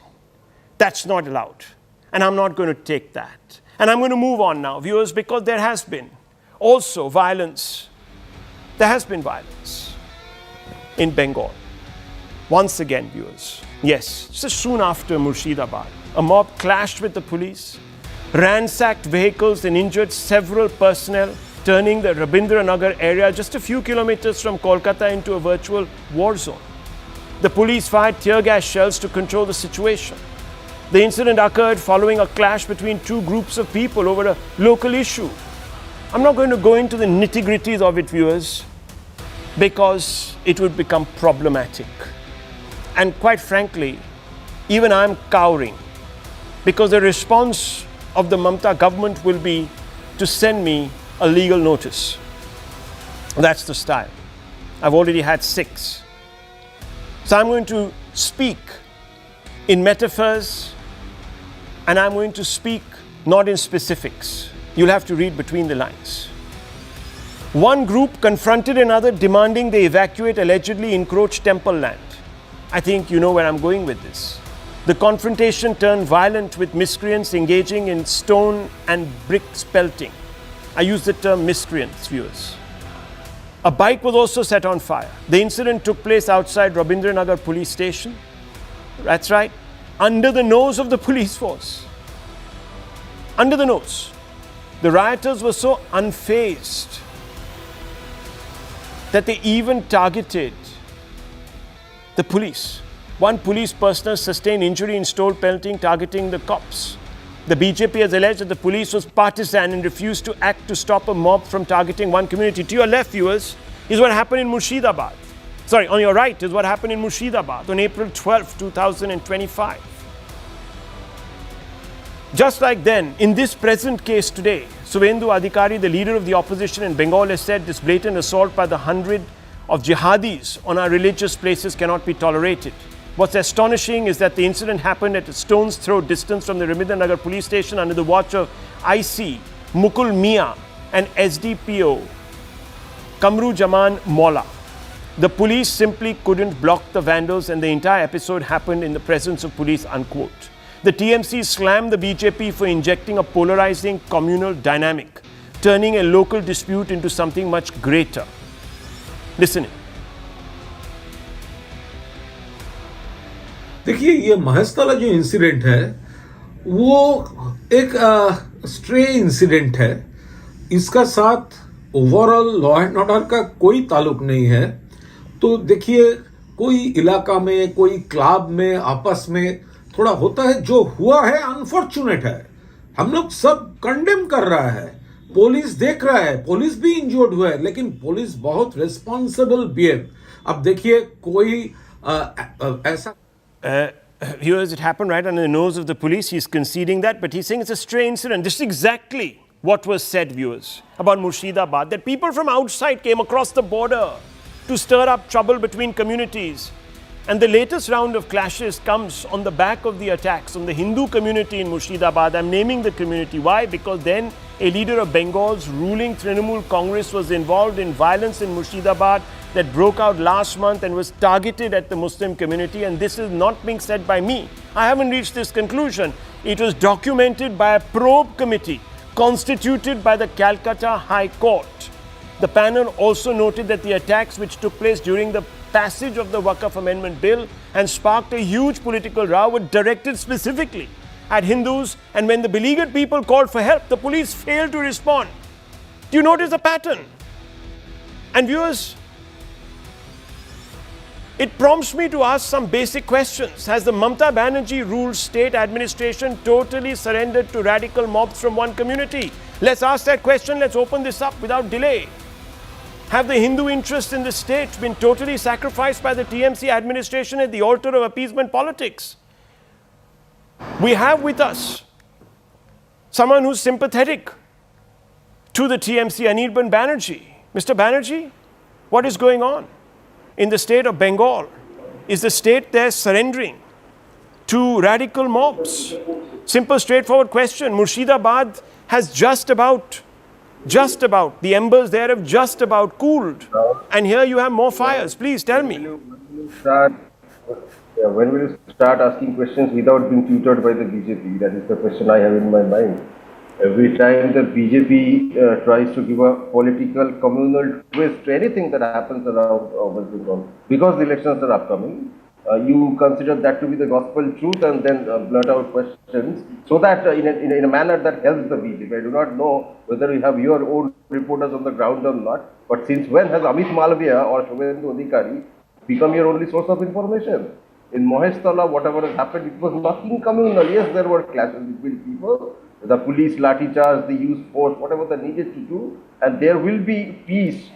That's not allowed. And I'm not going to take that. And I'm going to move on now, viewers, because there has been also violence. There has been violence in Bengal. Once again, viewers. Yes, just soon after Murshidabad, a mob clashed with the police, ransacked vehicles and injured several personnel, turning the Rabindranagar area just a few kilometers from Kolkata into a virtual war zone. The police fired tear gas shells to control the situation. The incident occurred following a clash between two groups of people over a local issue. I'm not going to go into the nitty-gritties of it, viewers, because it would become problematic. And quite frankly, even I'm cowering, because the response of the Mamata government will be to send me a legal notice. That's the style. I've already had 6. So I'm going to speak in metaphors, and I'm going to speak not in specifics. You'll have to read between the lines. One group confronted another, demanding they evacuate allegedly encroached temple land. I think you know where I'm going with this. The confrontation turned violent, with miscreants engaging in stone and bricks pelting. I use the term miscreants, viewers. A bike was also set on fire. The incident took place outside Rabindranagar police station. That's right, under the nose of the police force. Under the nose. The rioters were so unfazed that they even targeted the police. One police personnel sustained injury in stone pelting, targeting the cops. The BJP has alleged that the police was partisan and refused to act to stop a mob from targeting one community. To your left, viewers, is what happened in Murshidabad. Sorry, on your right is what happened in Murshidabad on April 12, 2025. Just like then, in this present case today, Suvendu Adhikari, the leader of the opposition in Bengal, has said this blatant assault by the 100 of jihadis on our religious places cannot be tolerated. What's astonishing is that the incident happened at a stone's throw distance from the Rabindranagar police station under the watch of IC Mukul Mia and SDPO Kamru Jaman Mola. The police simply couldn't block the vandals, and the entire episode happened in the presence of police, unquote. The TMC slammed the BJP for injecting a polarizing communal dynamic, turning a local dispute into something much greater. Listen. देखिए ये महेशतला जो incident है वो एक stray incident है. इसका साथ overall law and order का कोई ताल्लुक नहीं है. तो देखिए कोई इलाका में कोई क्लब में आपस में थोड़ा होता है. जो हुआ है अनफॉर्चुनेट है. हम लोग सब कंडेम कर रहा है. पुलिस देख रहा है. पुलिस भी इंजर्ड हुआ है, लेकिन पुलिस बहुत रिस्पॉन्सिबल बिहेव. अब देखिए कोई ऐसा Viewers, it happened right under the nose of the police. He's conceding that, but he's saying it's a stray incident. This is exactly what was said, viewers, about Murshidabad, that people from outside came across the border to stir up trouble between communities. And the latest round of clashes comes on the back of the attacks on the Hindu community in Murshidabad. I'm naming the community. Why? Because then a leader of Bengal's ruling Trinamool Congress was involved in violence in Murshidabad that broke out last month and was targeted at the Muslim community. And this is not being said by me. I haven't reached this conclusion. It was documented by a probe committee constituted by the Calcutta High Court. The panel also noted that the attacks which took place during the passage of the Wacth Amendment Bill and sparked a huge political row were directed specifically at Hindus, and when the beleaguered people called for help, the police failed to respond. Do you notice the pattern? And viewers, it prompts me to ask some basic questions. Has the Mamata Banerjee ruled state administration totally surrendered to radical mobs from one community? Let's ask that question. Let's open this up without delay. Have the Hindu interests in the state been totally sacrificed by the TMC administration at the altar of appeasement politics? We have with us someone who's sympathetic to the TMC, Anirban Banerjee. Mr. Banerjee, what is going on in the state of Bengal? Is the state there surrendering to radical mobs? Simple, straightforward question. Murshidabad has just about, the embers there have just about cooled. And here you have more fires. Please tell me. When will you start asking questions without being tutored by the BJP? That is the question I have in my mind. Every time the BJP tries to give a political communal twist to anything that happens around West Bengal, because the elections are upcoming, you consider that to be the gospel truth and then blurt out questions so that in a manner that helps the BJP. I do not know whether you have your own reporters on the ground or not, but since when has Amit Malviya or Shubhendu Adhikari become your only source of information? In Maheshwara, whatever has happened, it was nothing communal. Yes, there were clashes between people. The police lathi charge, the use force, whatever they needed to do, and there will be peace.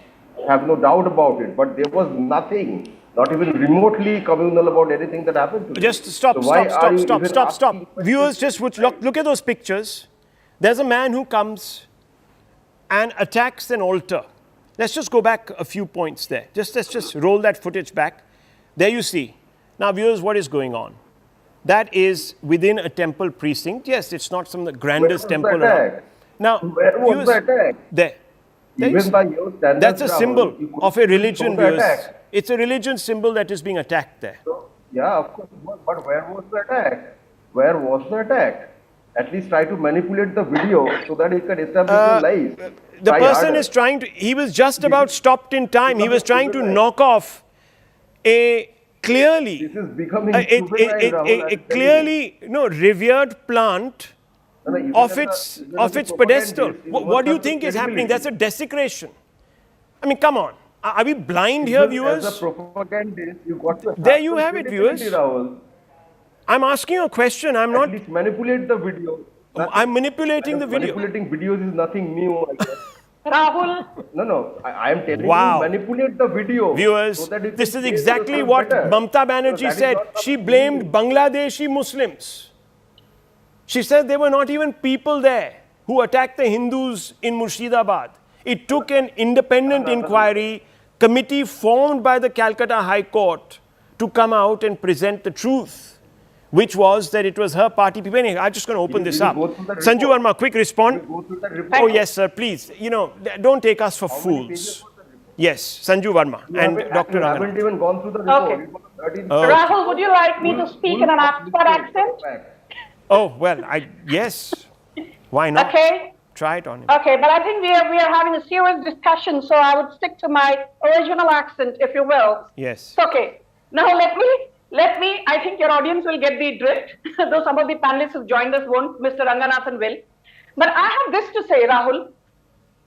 I have no doubt about it. But there was nothing, not even remotely communal about anything that happened to Just them. stop. So Stop. Viewers, just look at those pictures. There's a man who comes and attacks an altar. Let's just go back a few points there. Let's just roll that footage back. There you see. Now, viewers, what is going on? That is within a temple precinct. Yes, it's not some of the grandest temple around. Now, where was the attack? There Even by your standards, that's a symbol Rahul, of a religion, viewers. Attack. It's a religion symbol that is being attacked there. So, yeah, of course. But where was the attack? Where was the attack? At least try to manipulate the video so that it can establish your lies. The Try person harder. is trying to, he was just about stopped in time. He was trying to knock off a clearly, This is becoming a clearly revered plant of its pedestal. What do you think is happening? That's a desecration. I mean, come on. Are we blind here, viewers? As a propagandist, you got to There you have it, viewers. Rahul. I'm asking you a question. I'm not. At least manipulate the video. I'm manipulating the video. Manipulating videos is nothing new, I guess. Rahul, No, I am telling Wow. you, manipulate the video. Viewers, so that it this can is play exactly yourself what better. Mamata Banerjee So that is said. not She something blamed new. Bangladeshi Muslims. She said there were not even people there who attacked the Hindus in Murshidabad. It took an independent inquiry committee formed by the Calcutta High Court to come out and present the truth, which was that it was her party people. Anyway, I'm just going to open this up. go through the Sanju report. Verma, quick respond. Go through that report. Oh, yes, sir, please. Don't take us for pages fools. was the Yes, Sanju Verma and Dr. You Ranganath. haven't even gone through the report. Okay. It was 13 Rahul, would you like me to speak in an Oxford accent? Oh, well, yes. Why not? Okay. Try it on him. Okay, but I think we are having a serious discussion, so I would stick to my original accent, if you will. Yes. It's okay. Now let me, I think your audience will get the drift, though some of the panelists who've joined us won't, Mr. Ranganathan will. But I have this to say, Rahul.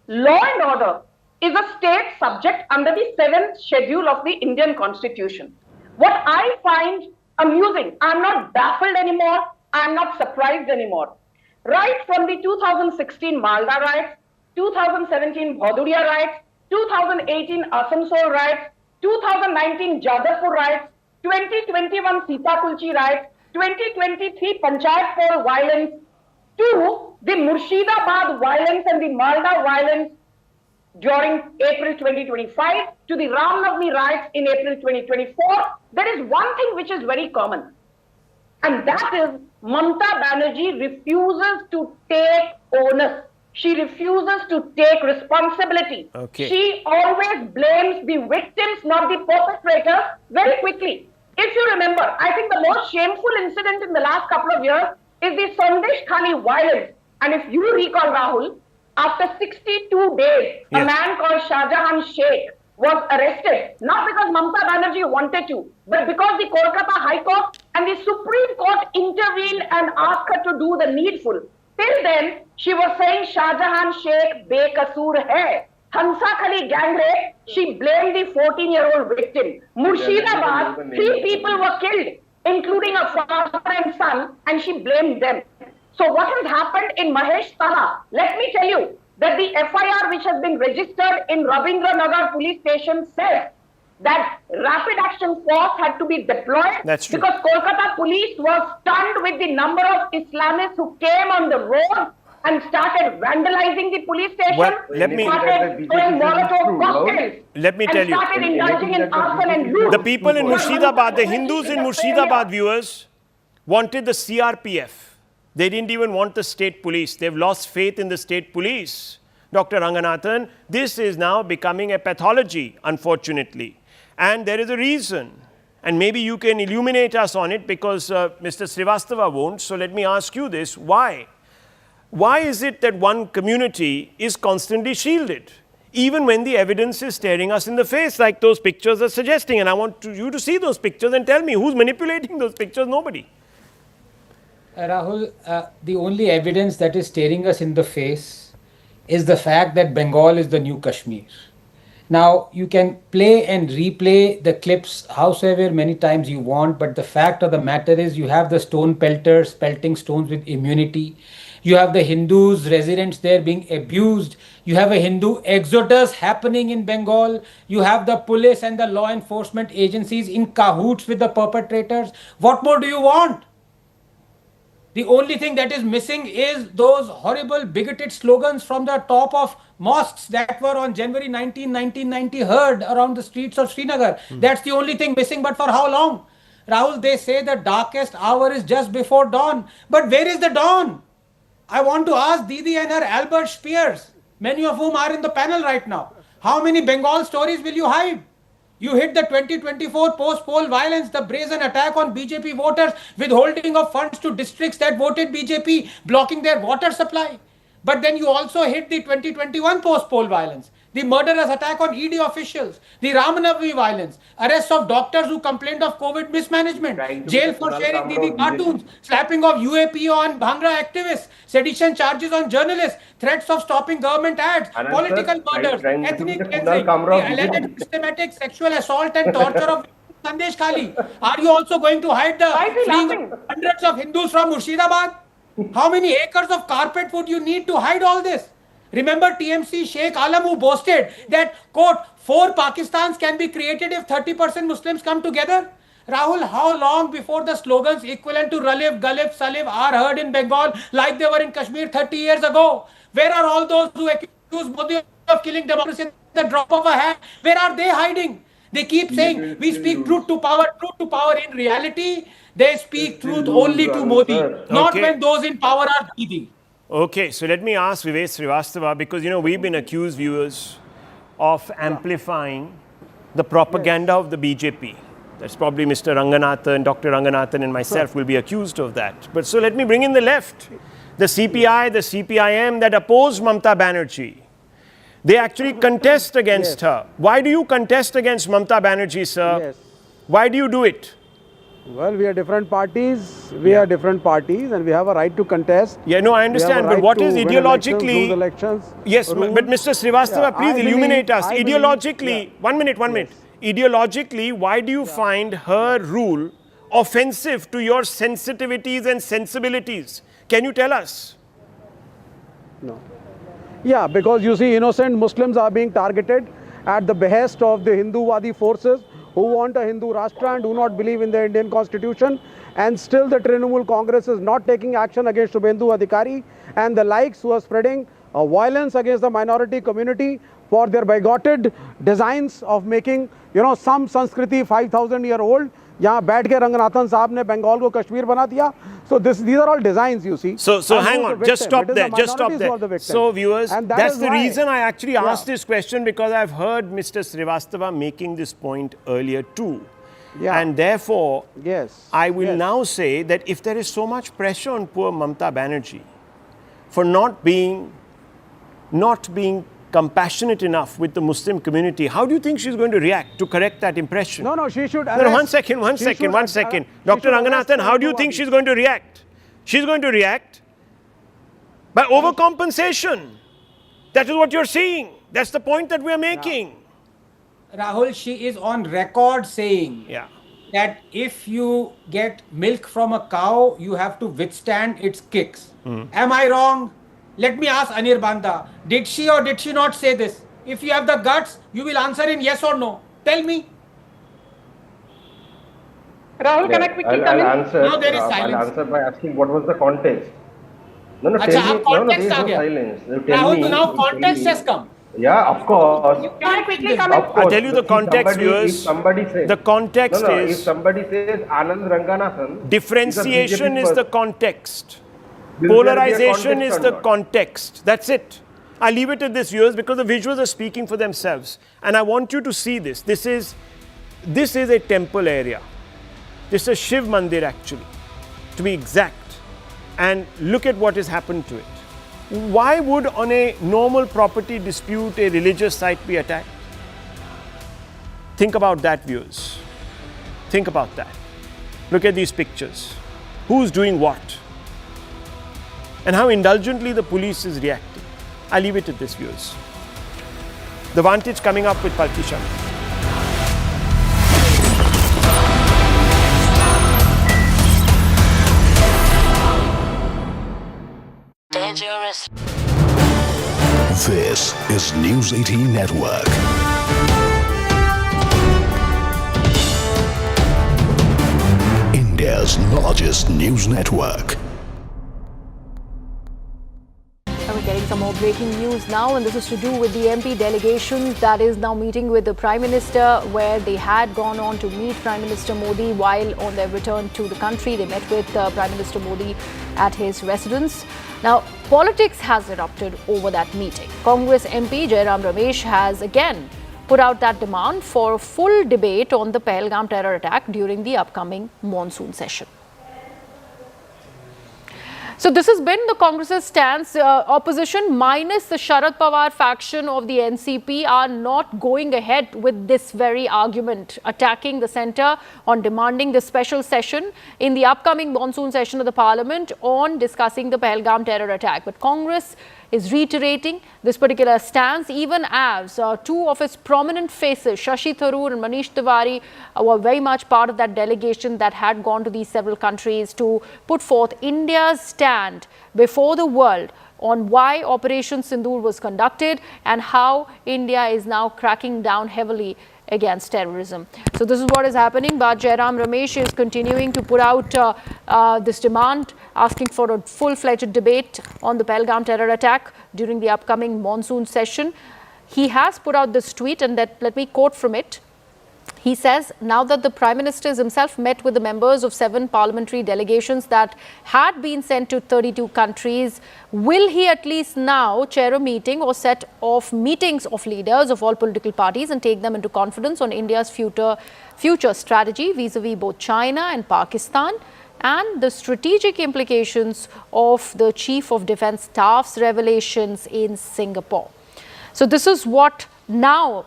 Law and order is a state subject under the 7th schedule of the Indian Constitution. What I find amusing, I'm not baffled anymore, I'm not surprised anymore. Right from the 2016 Malda riots, 2017 Bhaduria riots, 2018 Asansol riots, 2019 Jadavpur riots, 2021 Sitakulchi riots, 2023 Panchayat poll violence, to the Murshidabad violence and the Malda violence during April 2025, to the Ram Navami riots in April 2024, there is one thing which is very common. And that is Mamata Banerjee refuses to take onus. She refuses to take responsibility. Okay. She always blames the victims, not the perpetrators, very quickly. If you remember, I think the most shameful incident in the last couple of years is the Sandesh Khani violence. And if you recall, Rahul, after 62 days, a Yes. man called Shahjahan Sheikh was arrested, not because Mamata Banerjee wanted to, but because the Kolkata High Court and the Supreme Court intervened and asked her to do the needful. Till then, she was saying Shahjahan Sheikh bekasur hai. Hansa Khali gang rape, she blamed the 14-year-old victim. Murshidabad, 3 people were killed, including a father and son, and she blamed them. So what has happened in Mahesh Tala? Let me tell you that the FIR which has been registered in Rabindranagar police station says that rapid action force had to be deployed. That's true. Because Kolkata police was stunned with the number of Islamists who came on the road and started vandalizing the police station. Well, let me- started throwing Molotov cocktails. Let me tell you. And started indulging in arson and loot. The people in Murshidabad, the Hindus in Murshidabad, viewers, wanted the CRPF. They didn't even want the state police. They've lost faith in the state police. Dr. Ranganathan, this is now becoming a pathology, unfortunately. And there is a reason. And maybe you can illuminate us on it because Mr. Srivastava won't. So let me ask you this. Why? Why is it that one community is constantly shielded, even when the evidence is staring us in the face, like those pictures are suggesting? And I want you to see those pictures and tell me who's manipulating those pictures. Nobody. Rahul, the only evidence that is staring us in the face is the fact that Bengal is the new Kashmir. Now, you can play and replay the clips howsoever many times you want, but the fact of the matter is you have the stone pelters pelting stones with immunity. You have the Hindus, residents there being abused. You have a Hindu exodus happening in Bengal. You have the police and the law enforcement agencies in cahoots with the perpetrators. What more do you want? The only thing that is missing is those horrible bigoted slogans from the top of mosques that were on January 19, 1990 heard around the streets of Srinagar. That's the only thing missing, but for how long? Rahul, they say the darkest hour is just before dawn. But where is the dawn? I want to ask Didi and her Albert Spears, many of whom are in the panel right now. How many Bengal stories will you hide? You hit the 2024 post-poll violence, the brazen attack on BJP voters, withholding of funds to districts that voted BJP, blocking their water supply. But then you also hit the 2021 post-poll violence, the murderous attack on ED officials, the Ramanavami violence, arrests of doctors who complained of COVID mismanagement, jail for sharing Didi cartoons, slapping of UAP on Bhangra activists, sedition charges on journalists, threats of stopping government ads, political murders, ethnic cleansing, the alleged systematic sexual assault and torture of Sandesh Khali. Are you also going to hide the fleeing of hundreds of Hindus from Murshidabad? How many acres of carpet would you need to hide all this? Remember TMC Sheikh Alam who boasted that, quote, 4 Pakistans can be created if 30% Muslims come together? Rahul, how long before the slogans equivalent to Ralif, Galif, Salif are heard in Bengal like they were in Kashmir 30 years ago? Where are all those who accuse Modi of killing democracy at the drop of a hat? Where are they hiding? They keep saying, we speak truth to power. Truth to power. In reality, they speak truth only to Modi, not when those in power are breathing. Okay, so let me ask Vivek Srivastava, because, you know, we've been accused, viewers, of amplifying the propaganda of the BJP. That's probably Mr. Ranganathan, Dr. Ranganathan and myself will be accused of that. But so let me bring in the left. The CPI, the CPIM that oppose Mamta Banerjee. They actually contest against her. Why do you contest against Mamta Banerjee, sir? Yes. Why do you do it? Well, we are different parties. We are different parties, and we have a right to contest. Yeah, no, I understand. But what is ideologically? Elections, yes, but Mr. Srivastava, please illuminate us. Ideologically, one minute. Ideologically, why do you find her rule offensive to your sensitivities and sensibilities? Can you tell us? No. Yeah, because you see, innocent Muslims are being targeted at the behest of the Hindu-Wadi forces who want a Hindu Rashtra and do not believe in the Indian constitution, and still the Trinamool Congress is not taking action against Shubhendu Adhikari and the likes who are spreading violence against the minority community for their bigoted designs of making, you know, some Sanskriti 5,000-year-old. यहाँ बैठ के रंगनाथन साहब ने बंगाल को कश्मीर बना दिया. So these are all designs, you see. So hang on, just stop there. So viewers, that's the reason I actually asked this question, because I've heard Mr. Srivastava making this point earlier too. Yeah. And therefore, I will now say that if there is so much pressure on poor Mamta Banerjee for not being compassionate enough with the Muslim community, how do you think she's going to react to correct that impression? No, she should arrest. No, one second. Dr. Ranganathan, how do you think she's going to react? She's going to react by overcompensation. That is what you're seeing. That's the point that we're making. Rahul, she is on record saying that if you get milk from a cow, you have to withstand its kicks. Am I wrong? Let me ask Anirbanda, did she or did she not say this? If you have the guts, you will answer in yes or no. Tell me. Rahul, can I quickly come in? Answer. Now there is silence. I'll answer by asking what was the context. No, Achha, tell me. No, there is context no aa gaya. silence. Tell me. Rahul, now context has come. Yeah, of course. Can I quickly come in? Of course. I'll tell you the context, If viewers. somebody says, The context if is somebody says Anand Ranganathan, differentiation is the context. Will there be a Polarization context is or the not? context. That's it. I leave it at this, viewers, because the visuals are speaking for themselves. And I want you to see this. This is a temple area. This is a Shiv Mandir, actually, to be exact. And look at what has happened to it. Why would, on a normal property dispute, a religious site be attacked? Think about that, viewers. Think about that. Look at these pictures. Who's doing what? And how indulgently the police is reacting. I leave it at this, viewers. The Vantage coming up with Palki Sharma. Dangerous. This is News 18 Network. India's largest news network. We're getting some more breaking news now, and this is to do with the MP delegation that is now meeting with the Prime Minister, where they had gone on to meet Prime Minister Modi while on their return to the country. They met with Prime Minister Modi at his residence. Now, politics has erupted over that meeting. Congress MP Jairam Ramesh has again put out that demand for a full debate on the Pahalgam terror attack during the upcoming monsoon session. So this has been the Congress's stance. Opposition minus the Sharad Pawar faction of the NCP are not going ahead with this very argument, attacking the centre on demanding the special session in the upcoming monsoon session of the Parliament on discussing the Pahalgam terror attack. But Congress is reiterating this particular stance, even as two of its prominent faces, Shashi Tharoor and Manish Tiwari, were very much part of that delegation that had gone to these several countries to put forth India's stand before the world on why Operation Sindoor was conducted and how India is now cracking down heavily against terrorism. So this is what is happening, but Jairam Ramesh is continuing to put out this demand, asking for a full-fledged debate on the Pahalgam terror attack during the upcoming monsoon session. He has put out this tweet, and let me quote from it. He says, now that the Prime Minister himself met with the members of 7 parliamentary delegations that had been sent to 32 countries, will he at least now chair a meeting or set of meetings of leaders of all political parties and take them into confidence on India's future strategy vis-a-vis both China and Pakistan, and the strategic implications of the Chief of Defence Staff's revelations in Singapore. So this is what now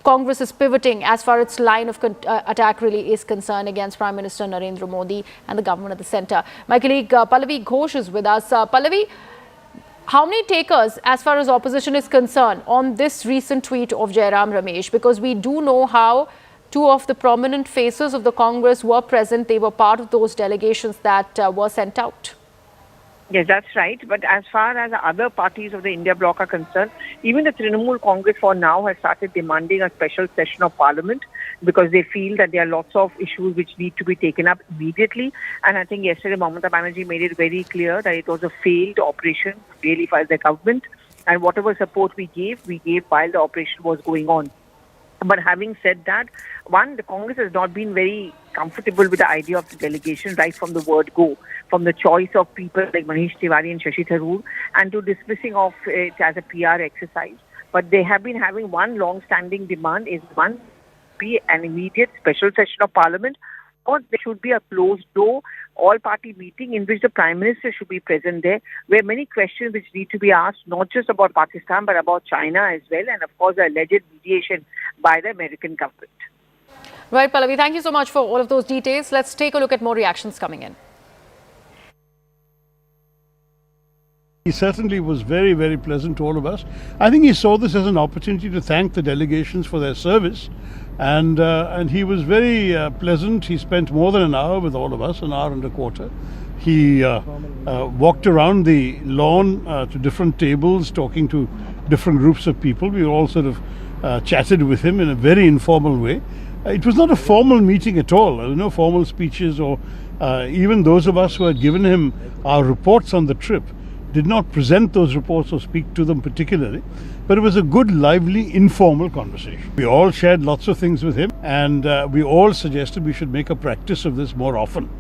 Congress is pivoting as far as its line of attack really is concerned against Prime Minister Narendra Modi and the government at the centre. My colleague Pallavi Ghosh is with us. Pallavi, how many takers as far as opposition is concerned on this recent tweet of Jairam Ramesh? Because we do know how two of the prominent faces of the Congress were present. They were part of those delegations that were sent out. Yes, that's right. But as far as the other parties of the India bloc are concerned, even the Trinamool Congress for now has started demanding a special session of Parliament because they feel that there are lots of issues which need to be taken up immediately. And I think yesterday Mamata Banerjee made it very clear that it was a failed operation really by the government. And whatever support we gave while the operation was going on. But having said that, one, the Congress has not been very comfortable with the idea of the delegation right from the word go, from the choice of people like Manish Tiwari and Shashi Tharoor, and to dismissing of it as a PR exercise. But they have been having one long-standing demand is one, be an immediate special session of Parliament, or there should be a closed-door all-party meeting in which the Prime Minister should be present there, where many questions which need to be asked, not just about Pakistan, but about China as well, and of course the alleged mediation by the American government. Right, Pallavi, thank you so much for all of those details. Let's take a look at more reactions coming in. He certainly was very, very pleasant to all of us. I think he saw this as an opportunity to thank the delegations for their service. And he was very pleasant. He spent more than an hour with all of us, an hour and a quarter. He walked around the lawn to different tables, talking to different groups of people. We all sort of chatted with him in a very informal way. It was not a formal meeting at all. There were no formal speeches, or even those of us who had given him our reports on the trip did not present those reports or speak to them particularly. But it was a good, lively, informal conversation. We all shared lots of things with him, and we all suggested we should make a practice of this more often,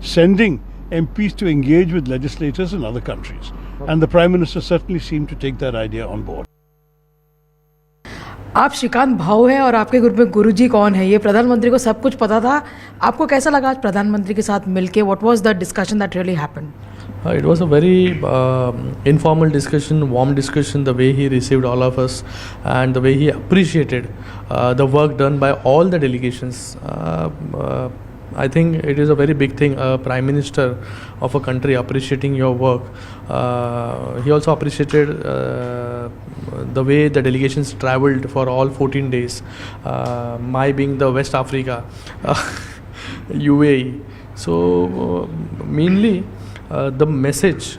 sending MPs to engage with legislators in other countries. And the Prime Minister certainly seemed to take that idea on board. आप श्रीकांत भाऊ हैं और आपके group में गुरुजी कौन है, ये प्रधानमंत्री को सब कुछ पता था. आपको कैसा लगा आज प्रधानमंत्री के साथ मिलके? What was the discussion that really happened? It was a very informal discussion, warm discussion, the way he received all of us and the way he appreciated the work done by all the delegations. I think it is a very big thing, a Prime Minister of a country appreciating your work. He also appreciated the way the delegations travelled for all 14 days, my being the West Africa, UAE. So mainly the message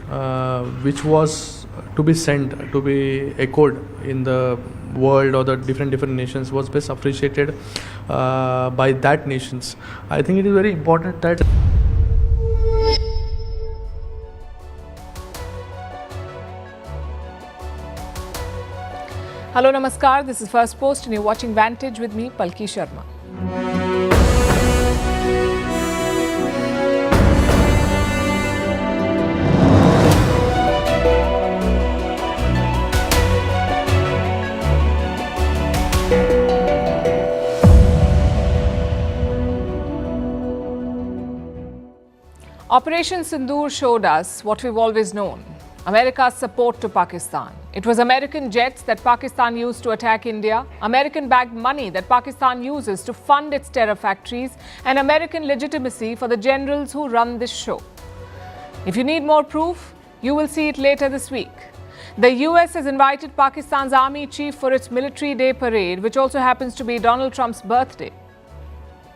which was to be sent, to be echoed in the world or the different nations was best appreciated by that nations. I think it is very important that Hello, Namaskar. This is First Post and you're watching Vantage with me, Palki Sharma. Operation Sindoor showed us what we've always known: America's support to Pakistan. It was American jets that Pakistan used to attack India, American-backed money that Pakistan uses to fund its terror factories, and American legitimacy for the generals who run this show. If you need more proof, you will see it later this week. The US has invited Pakistan's army chief for its Military Day parade, which also happens to be Donald Trump's birthday.